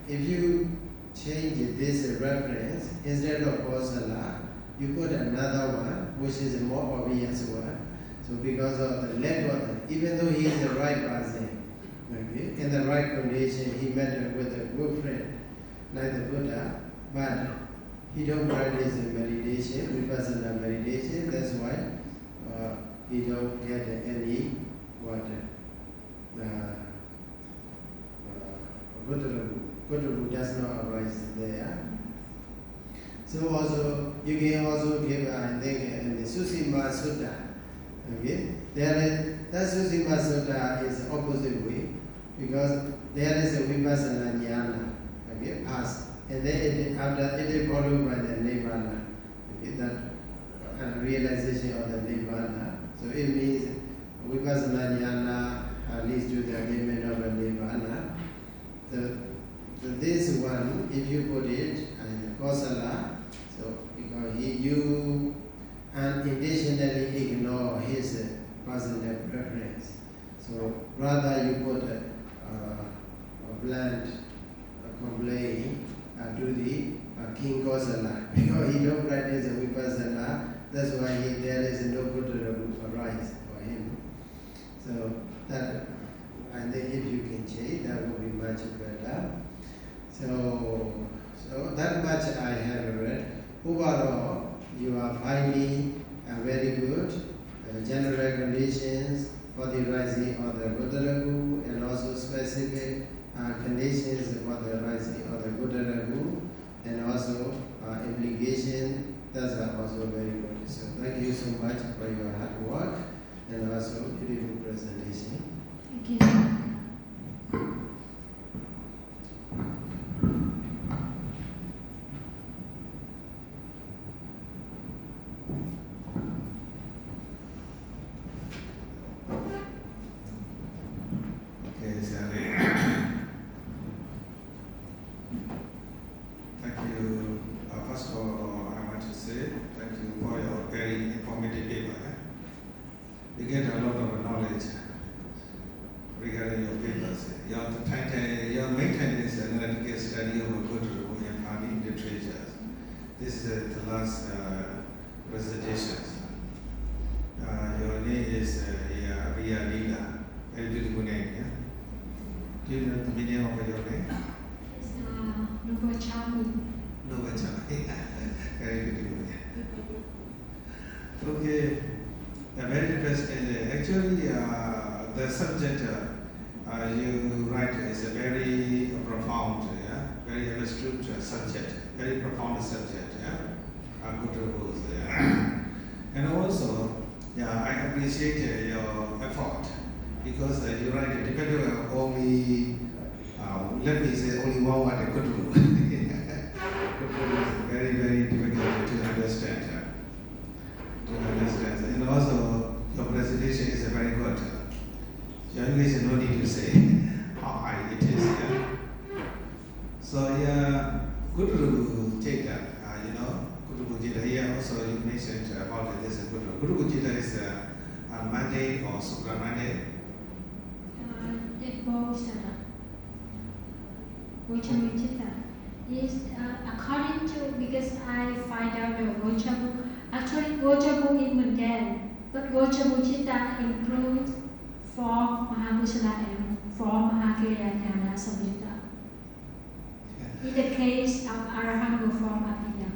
if you change this reference, instead of Kosala, you put another one, which is a more obvious one. So because of the lack of that, even though he is the right person, okay, in the right condition, he met with a good friend, like the Buddha, but he don't practice meditation, Vipassana meditation, that's why he don't get any Gotrabhu does not arise there. So also, you can also give, I think, in the Susima Sutta, okay, that Susima Sutta is opposite way, because there is a Vipassana jnana, okay, past, and then after it is followed by the Nirvana, okay, that realization of the Nirvana. So it means Vipassana jnana leads to the attainment of the Nirvana. So this one, if you put it in Kosala, so because you unintentionally ignore his personal preference. So rather you put a blunt complaint to the King Kosala because he don't practice the Vipassana. That's why there is no Gotrabhu arise for him. So that, I think if you can change, that would be much better. So that much I have read. Overall, you are finding very good general conditions for the rising of the Gotrabhu and also specific conditions for the rising of the Gotrabhu and also implication. That's also very good. So thank you so much for your hard work and also beautiful presentation. Thank you. Okay, sorry. Thank you. First of all, I want to say thank you for your very informative paper. You get a lot of knowledge regarding your papers. Your main title is analytical study of Gotrabhu and Pali literature. This is the last presentation. Your name is AriyaLila. Very beautiful name. Yeah? Do you know the meaning of your name? It's Gotrabhu. No, but very beautiful. Okay, very interesting. Actually, the subject you write is a very profound, very abstract subject, very profound subject. Gotrabhu. And also, I appreciate your effort because you write depending on only, let me say, only one word, Gotrabhu. Very, very difficult to understand. And also, your presentation is very good. Your English no need to say how high it is. So, Gotrabhu Jeta, Gotrabhu Jeta here also you mentioned about this Gotrabhu. Gotrabhu Jeta is a mandate or supra mandate? It both is according to, because I find out the Gotrabhu, actually Gotrabhu is mundane, but Gotrabhu Chitta includes four Mahakusala and four Mahakiriyana Samyutta. In the case of Arahant go from Abhidhamma.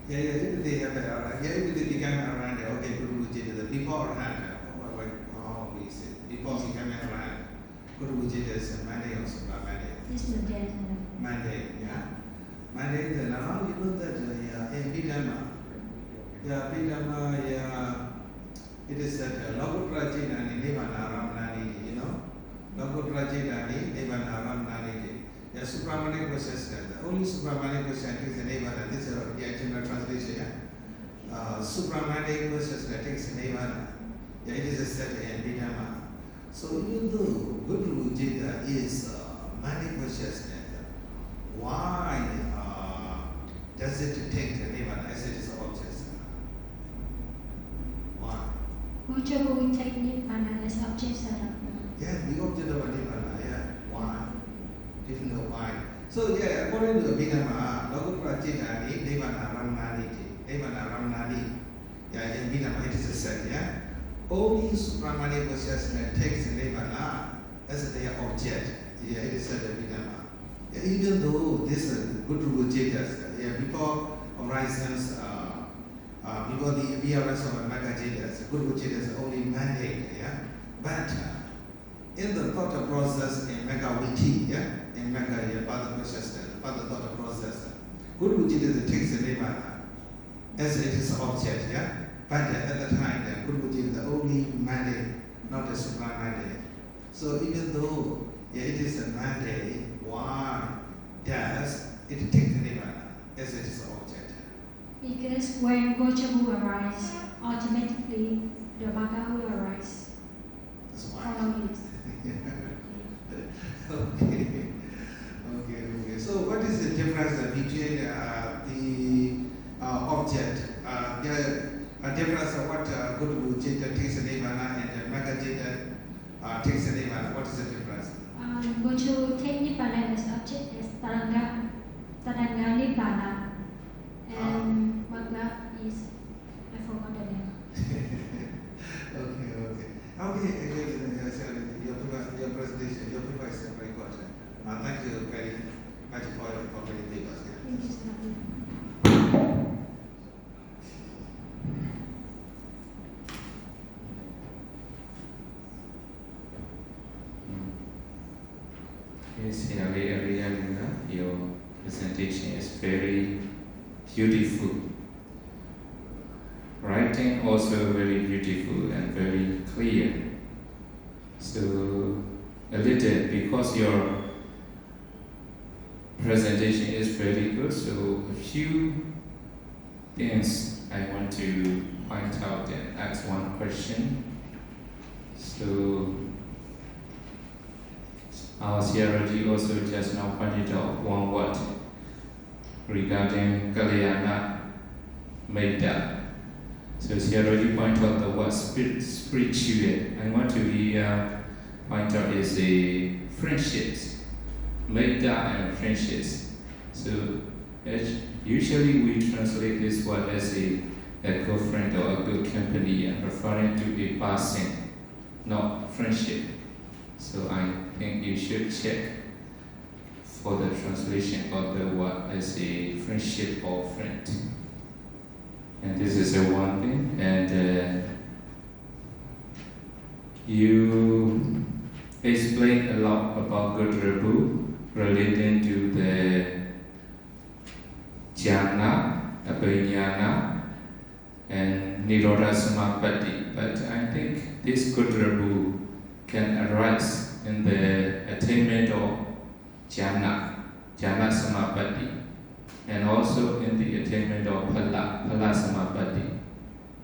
If they have if they become Arahant, okay, Gotrabhu Jeta, before Arahant, how we say, before becoming Arahant, Gotrabhu Jeta is a mandate or supra mandate? It's mundane. Mandate, Mandate, now you know that in Abhidhamma, it is that Lokutra Jeta Nibbana Ramnani, Lokutra Nibbana Ramnani. The Supramanic consciousness, only Supramanic consciousness is Nibbana. This is the actual translation. Supramanic consciousness takes Nibbana. It is said in Abhidhamma. So even though Gotrabhu Jeta is manic consciousness, why does it take Nibbana as it is object? Why? Gotrabhu take Nibbana as object. The object of Nibbana, why? Didn't know why. So according to Abhidhamma, Lokutra Jeta Nibbana Ramnani. In Abhidhamma it is said, only Supramanic consciousness takes Nibbana as their object. It is said Abhidhamma. Even though this Gotrabhu Jeta, before horizons, before the appearance of Mega Jetas, Gotrabhu Jeta is only mandate, but in the thought process in Mega Viti, in Mega Pada consciousness, Pada thought process, Gotrabhu Jeta takes Nibbana as it is object, but at the time, Gotrabhu Jeta is the only mandate, not a supra mandate. So even though it is a mandate, why does it take the Nibbana as it is object? Because when Gotrabhu arises, automatically the Magga will arise. That's why. Following it. Okay. So what is the difference between the object? difference of what Gotrabhu Chitta takes a Nibbana and Magga Chitta takes a Nibbana. What is the difference? Go to take Nibbana as object as Taranga Nibbana, and Magga is, I forgot the name. Okay. Your presentation, your paper is very good. Thank you very much for your papers. Thank you, sir. Yes, AriyaLila, your presentation is very beautiful. Writing also very beautiful and very clear. So a little, because your presentation is very good, so a few things I want to point out and ask one question. So our theology also just now pointed out one word regarding Kalyana Medda. So theology point out the word spiritual. I want to point out is a friendships, Medda and friendships. So usually we translate this word as a good friend or a good company, referring to a person, not friendship. So I think you should check for the translation of the word as a friendship or friend. And this is the one thing. And you explain a lot about Gotrabhu relating to the jhana, abhinyana, and nirodha samapatti. But I think this Gotrabhu can arise in the attainment of jhana samapatti, and also in the attainment of phala samapatti.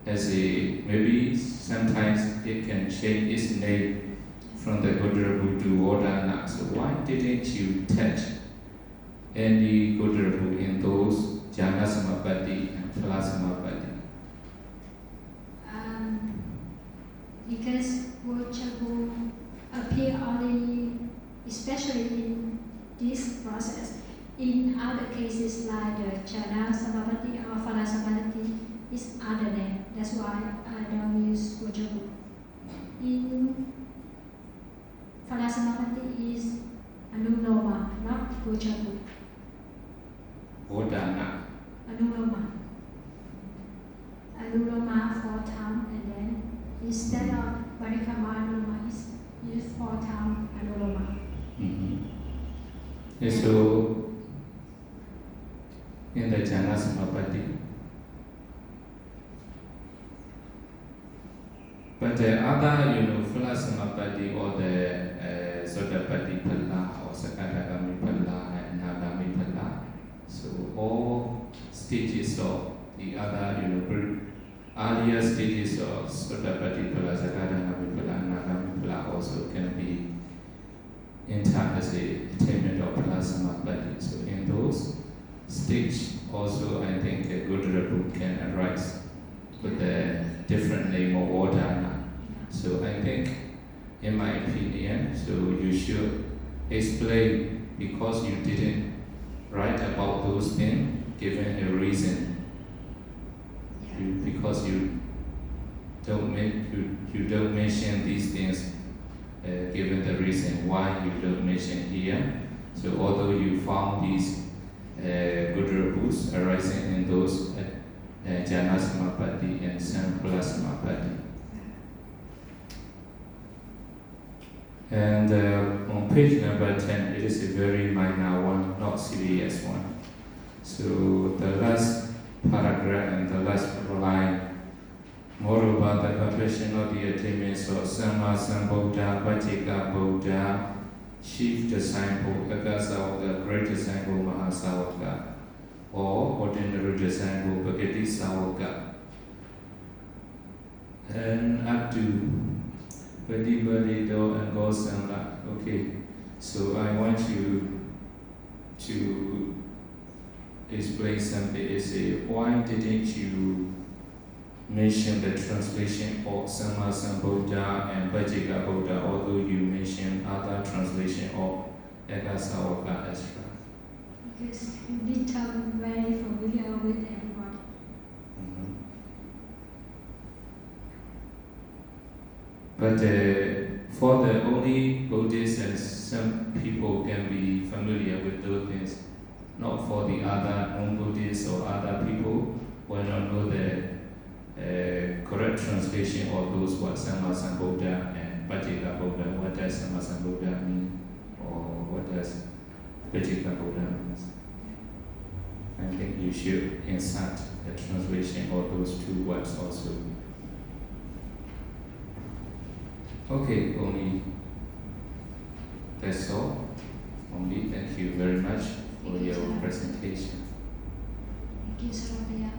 As a, maybe sometimes it can change its name from the Gotrabhu to Vodana. So why didn't you touch any Gotrabhu in those jhana samapatti and phala samapatti? Because Gotrabhu appear only, especially in this process. In other cases like the jhana samapatti or phala samapatti is other name. That's why I don't use Gotrabhu. In phala samapatti is Anuloma, not Gotrabhu. Vodana. Anuloma. Anuloma 4 times, and then instead of Parikama Anuloma is used 4 times Anuloma. And so in the jhana samapatti, but the other, phala samapatti or the sotapatti phala or sakadagami phala and nagami phala, so all stages of the other, earlier stages of sotapatti phala, sakadagami phala, and nagami phala also can be entered as a attainment of phala samapatti. So in those stages also I think a Gotrabhu can arise with the different name of Vodana. So I think, in my opinion, so you should explain, because you didn't write about those things, given a reason. Because you don't mention these things, given the reason why you don't mention here. So although you found these Gotrabhus arising in those jhana samapatti and phala samapatti. And on page number 10, it is a very minor one, not serious one. So the last paragraph and the last line, moreover, the completion of the attainments of Samma Sambuddha, Pachika Buddha, chief disciple, Agasavaka, great disciple, Mahasavaka, or ordinary disciple, Bhagati Savaka, and up to Badi and Gosanga. Okay, so I want you to explain something. Is why didn't you mention the translation of Sama Sambuddha and Bajika Buddha, although you mention other translation of Ekasawaka as well. Because this term very familiar with everybody. But for the only Buddhists, and some people can be familiar with those things, not for the other non-Buddhists or other people who will not know the correct translation of those words, Sama Sambuddha and Bajika Buddha. What does Sama Sambuddha mean? Or what does Bajika Buddha mean? I think you should insert the translation of those two words also. Okay, only that's all. Only thank you very much for your presentation. Thank you, Sarabia.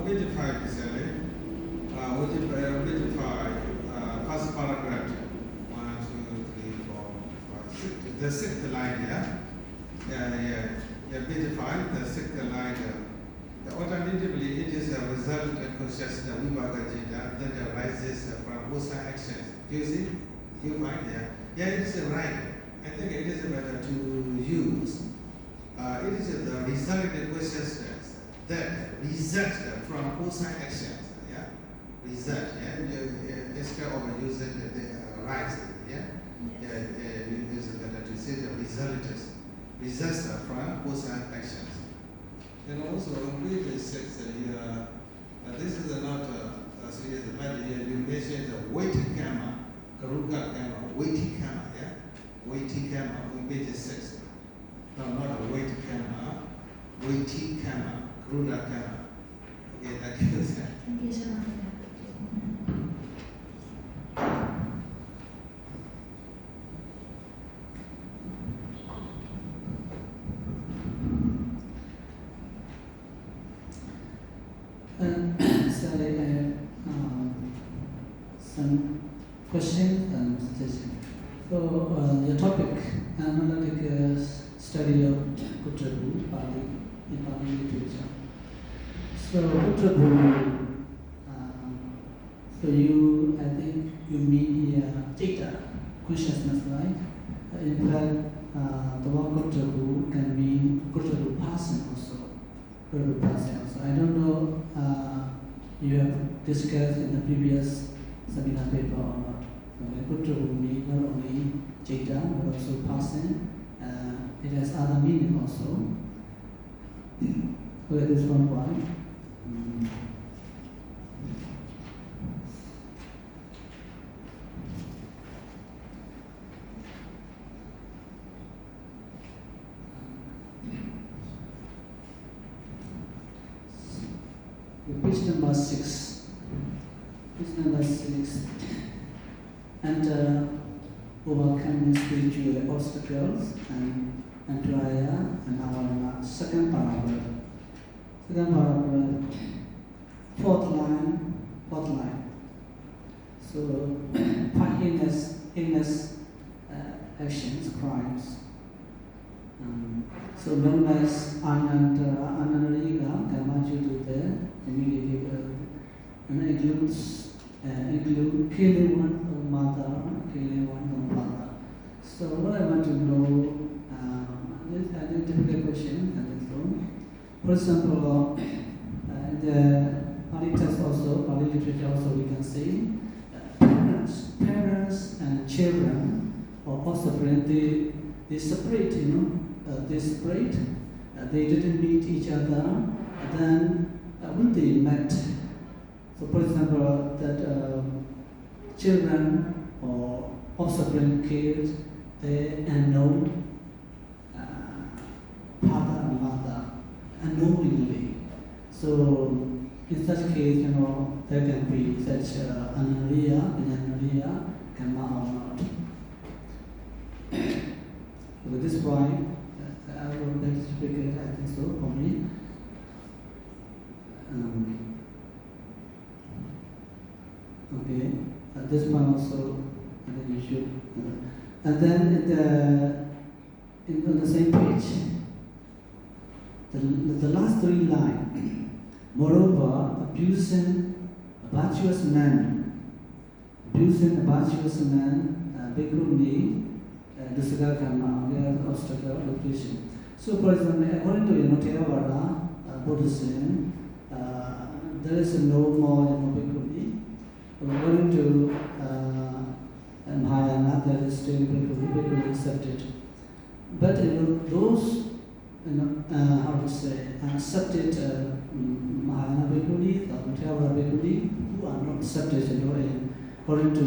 Page 5 is page 5, first paragraph. 1, 2, 3, 4, 5, 6. The sixth line, yeah, page 5, the sixth line. Alternatively, it is a result of consciousness, Vibhaga Jita, that arises from both actions. Do you see? Do you find there? Yeah, it is right. I think it is better to use. It is the result of consciousness that result from both actions. Yeah, result. Yeah, instead of using the rise. Yeah, it is better to say the results from both actions. And also on page 6, this is not serious matter here. You mentioned the weighted camera, Garuda camera, weighty camera, yeah? Weighty camera on page 6. No, not a weighted camera, weighty camera, Garuda camera. Okay, thank you, sir. Thank you, Sarabia. Sorry, I have some questions and suggestions. So, your topic, analytic study of Gotrabhu in Pali literature. So, Gotrabhu, so you, I think you mean here Jita, consciousness, right? In fact, the word Gotrabhu can mean Gotrabhu person also. I don't know you have discussed in the previous seminar paper or not. Gotrabhu means not only Jeta but also person. It has other meaning also. So that is one point. Page number 6. Page number 6. And overcoming spiritual obstacles and prayer and our second paragraph. Second paragraph. Fourth line. So, heinous actions, crimes. So known as AriyaLila, Kamajudu there, immediately, and include killing one mother, killing one father. So what I want to know, this is a difficult question, I think so. For example, in the Pali text also, Pali literature also, we can see parents and children or offspring, they separate, they separate, they didn't meet each other, then when they met, so for example, that children or offspring killed their unknown father and mother unknowingly. So in such case, there can be such anariya, karma or not. So at this point, I will specifically, I think so for me. Okay, at this point also, I think you should. And then on the same page, the last three lines. Moreover, abusing a virtuous man, Bhikkhuni, Dusaka Karma, they are obstacle location. So, for example, according to Theravada Buddhism, there is no more Bhikkhuni. According to Mahayana, there is still Bhikkhuni accepted. But those, how to say, accepted Mahayana Bhikkhuni or Theravada Bhikkhuni who are not accepted according to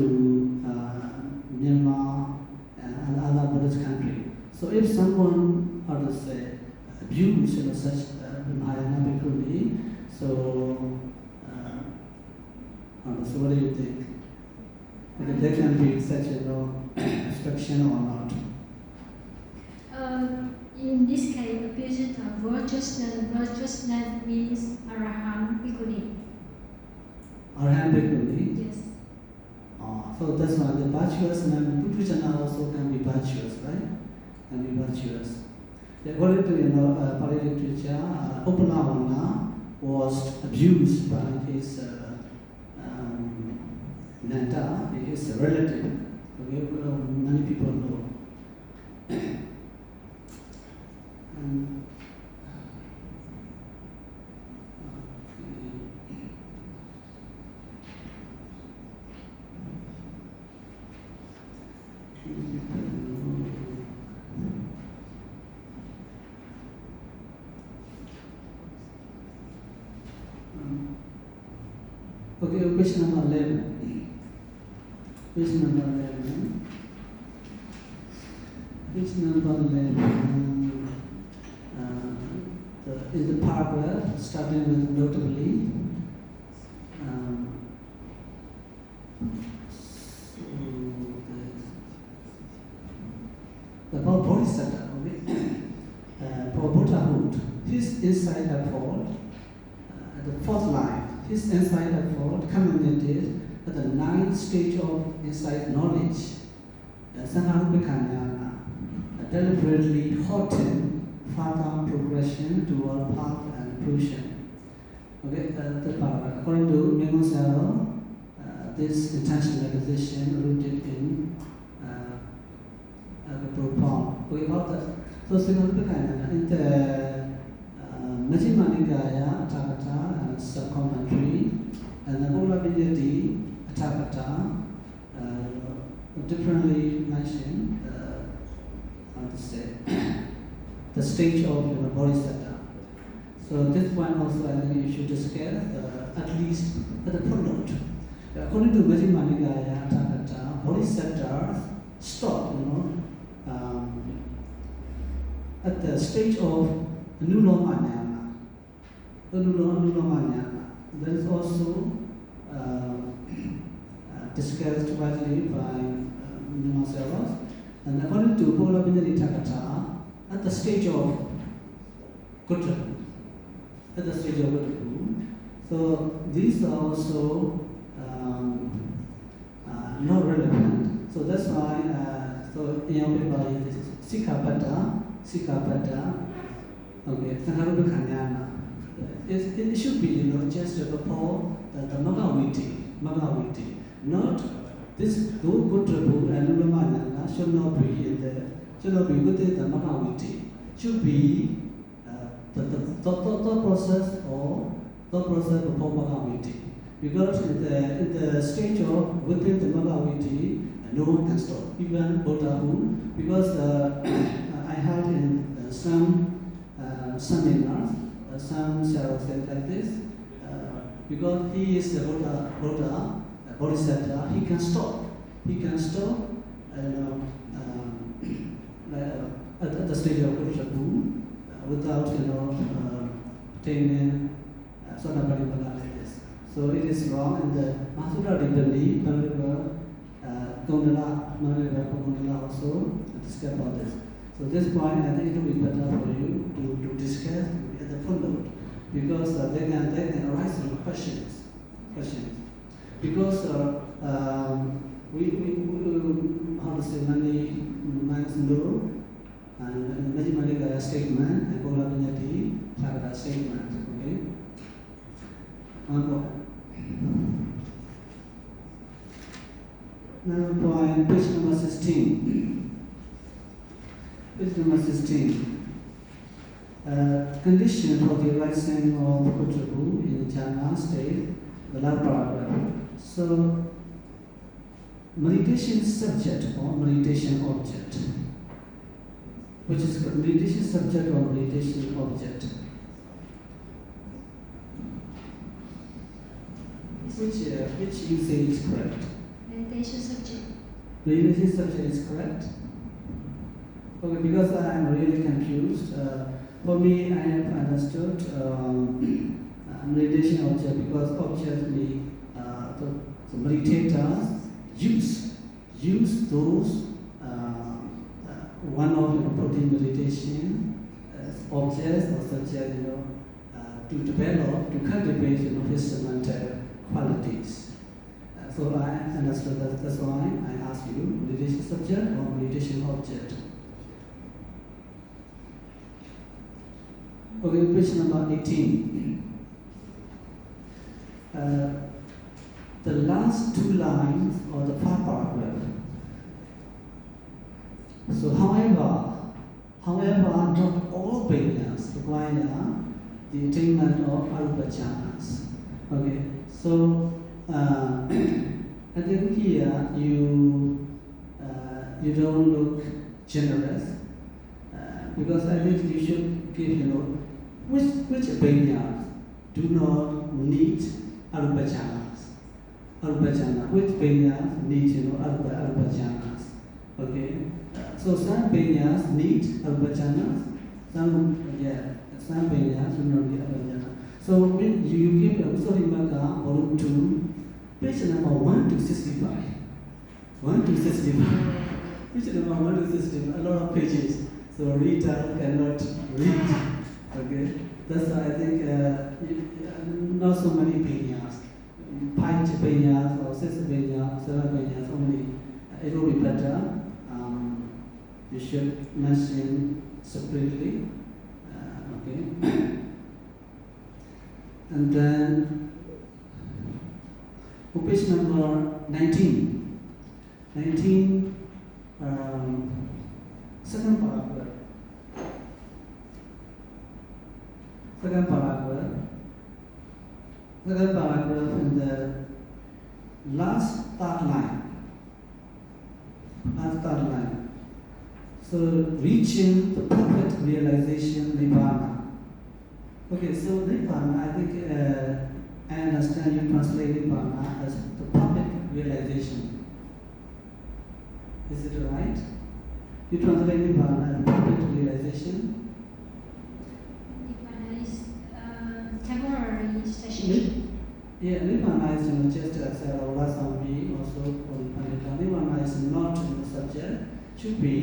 Myanmar and other Buddhist country. So if someone, how to say, abuse such Mahayana Bhikkhuni, so what do you think? Whether there can be such obstruction or not? In this case, abuse of virtuousness means Arahant Bhikkhuni. Arahant Bhikkhuni? Yes. So that's why the virtuous man, Puthujana also can be virtuous, right? Can be virtuous. According to Pali literature, Upanavana was abused by his Nanda, his relative. Okay? Many people know. Okay, question number 11. Question number 11. Question number 11. In the paragraph, starting with notably, about Bodhisattva, for Buddhahood, his insight had fallen, the fourth line, his insight had fallen, culminated at the ninth stage of insight knowledge, Sanghapikanyana, deliberately halting further progression toward path and fruition. Okay, the paragraph. According to Mimosaro, this intentional acquisition rooted in the profound. Okay, about that. So, Sanghapikanyana, in the Majjhima Nikaya, Atthakatha, sub-commentary, and the Bhagavad-gita, Atthakatha, differently mentioned, how to say, the stage of Bodhisattva. So this one also I think you should discuss at least at the footnote. According to Majjhima Nikaya, Atthakatha, Bodhisattva stop, at the stage of Nulomanyana. That is also discussed widely by Mimosavas. And according to Bhagavad-gita Takatha, at the stage of Gotrabhu, so these are also not relevant. So that's why, so in your paper it is Sikkhapada, okay, Sanghapikanyana. It should be, just before the Magaviti. Not this Gotrabhu and Nulomanyana should not be within the Magaviti. Should be the thought process before Magaviti. Because in the stage of within the Magaviti, no one can stop, even Buddhahood. Because I heard in some seminars, some shall say like this, because he is the Buddha, Bodhisattva, he can stop at the stage of Gotrabhu without taking sort of like this. So it is wrong, and the Mahasura Dipandi, Kondala also discuss about this. So this point I think it will be better for you to discuss at the footnote, because they can arise some questions. Because how to say, many minds low, and Najimalika statement, and Bola Vinyati, Thavada statement, okay? One more. Now, point, page number 16. Page number 16. Condition for the rising of Gotrabhu in the Jhana state, the last paragraph. So, meditation subject or meditation object. Which is meditation subject or meditation object? Which you say is correct? Meditation subject. Meditation subject is correct? Okay, because I am really confused. For me, I have understood meditation object because object means the meditators use those one of putting meditation objects or subject, to develop, to cultivate, his mental qualities. So I understood that. That's why I asked you, meditation subject or meditation object. Okay, page number 18. The last two lines of the first paragraph. So, however, not all beginners require the attainment of Arupa jhanas. Okay, so I think here you don't look generous because I think you should give which beginners do not need Arupa jhanas. Arupa jhana. Which beginners need Arupa jhanas. Okay. So some beginners need Arupa jhanas. Some beginners do not need Arupa jhanas. So when you give Usarimaka volume 2, page number 1 to 65. 1 to 65. Page number 1 to 65. A lot of pages. So reader cannot read. Okay. That's why I think not so many beginners. 5 beginners or 6 beginners, 7 beginners only. It will be better. You should mention separately. Okay. And then page number 19. 19, second paragraph. Second paragraph in the last third line. So reaching the perfect realization Nibbana. Okay, so Nibbana, I think I understand you translate Nibbana as the perfect realization. Is it right? You translate Nibbana as perfect realization? Nibbana is temporary station. Yeah, Nibbana is just as Rasami also Pandita. Nibbana is not subject, should be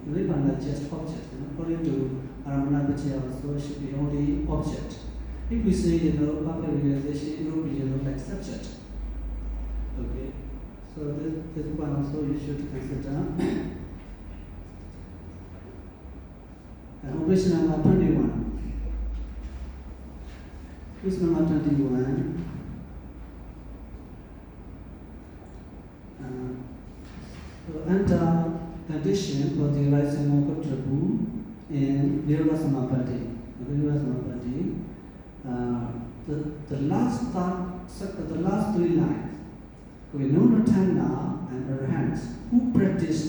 Nibbana just object. According to Aramana Bhattacharya also, it should be only object. If we say, perfect realization, it will be, like subject. Okay. So this one also you should consider. And question number 21. Question number 21. So enter condition for the rising of Gotrabhu in Nirodha Samapatti. The last 3 lines. We know Natana and Arahants who practice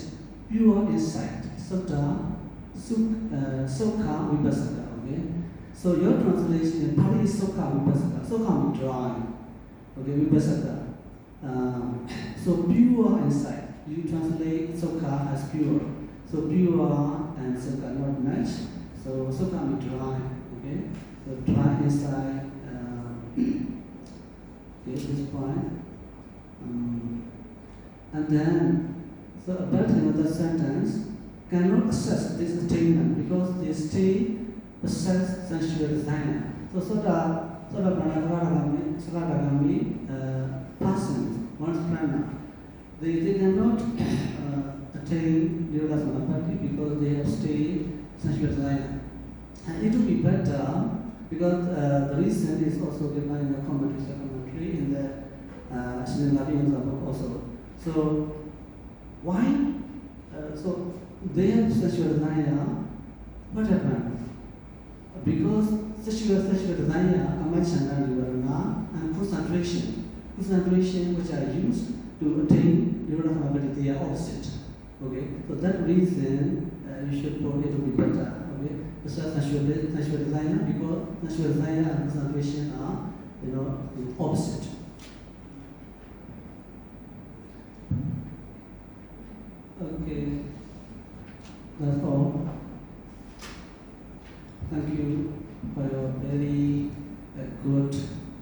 pure insight, Sutta, Sokha, Vipassana. Okay? So your translation in Pali is Sokha, Vipassana. Sokha means drawing. Okay, Vipassana. So pure insight. You translate Sokha as pure. So pure and Sokha not match. So Sokha means dry. Okay? So dry insight. This point. And then, so about another sentence, cannot assess this attainment because they stay possess sensual desire. So Pranagami, persons, one's prana, they cannot attain Nirodha Samapatti because they have stayed Sanskritasaya. And it will be better because the reason is also given in the commentary in the Srinivadi book also. So why? So they have Sanskritasaya. What happened? Because Sanskritasaya, Kamachana, Nivarana, and concentration which are used to attain Nirodha Samapatti, they are opposite. Okay, so that reason you should put it to be better. Okay, so Sanskritasaya because Sanskritasaya and concentration are opposite. Okay, that's all. Thank you for your very good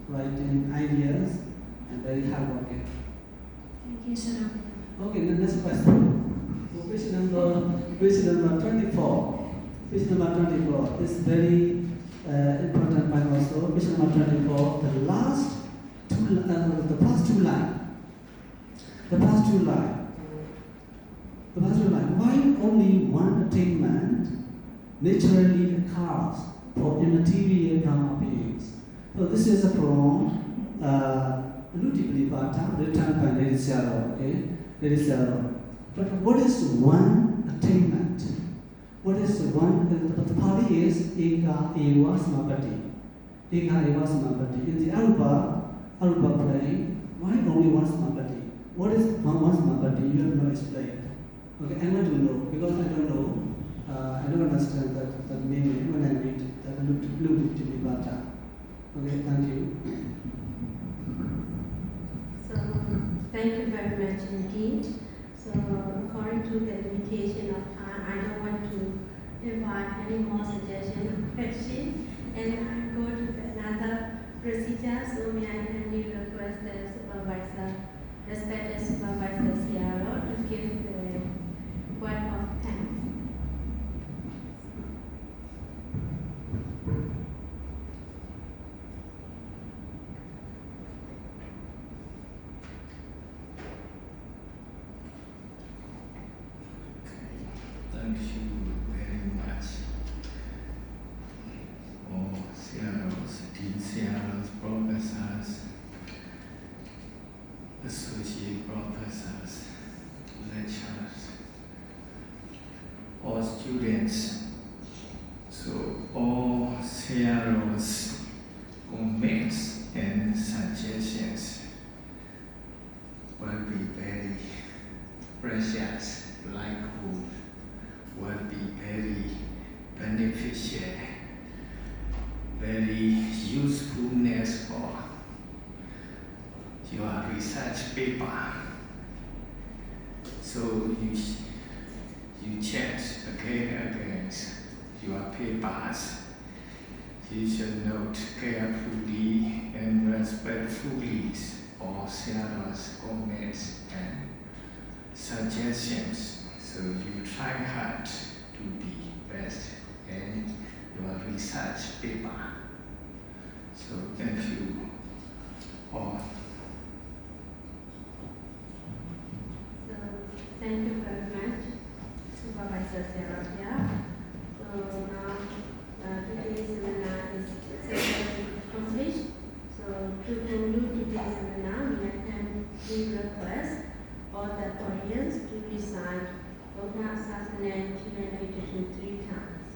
writing ideas and very hard working. Thank you, Sir. Okay, the next question. So question number 24. Question number 24 is very important point also. Question number 24, the past two lines. Why only one attainment naturally occurs for immaterial Brahma beings? So this is from Luti-Pratipata, written by Lady Sarah, okay? Lady Sarah. But what is one attainment? What is one? The Pali is Eka Eva Samapatti. Eka Eva Samapatti. In the Arupa plane, why only one Samapatti? What is one Samapatti? You have not explained. Okay, I want to know because I don't know. I don't understand the meaning when I read the Luti-Pratipata. Okay, thank you. So, thank you very much indeed. So, according to the limitation of time, I don't want to invite any more suggestions or questions, and I go to another procedure. So, may I kindly request the supervisor, respected supervisor Sierra, to give the word of thanks. Thank you very much. All CROs, dean CROs, professors, associate professors, lecturers, all students. So all CROs, comments and suggestions will be very precious, like wood. Will be very beneficial, very usefulness for your research paper. So you check again against your papers. You should note carefully and respectfully all serious comments and suggestions. So you try hard to be best in your research paper. So thank you all. So, thank you very much, Supervisor Sarah. Yeah. So now today's seminar is successfully accomplished. So to conclude today's seminar, we request all the audience to recite Bodha Sasana Chilan 3 times.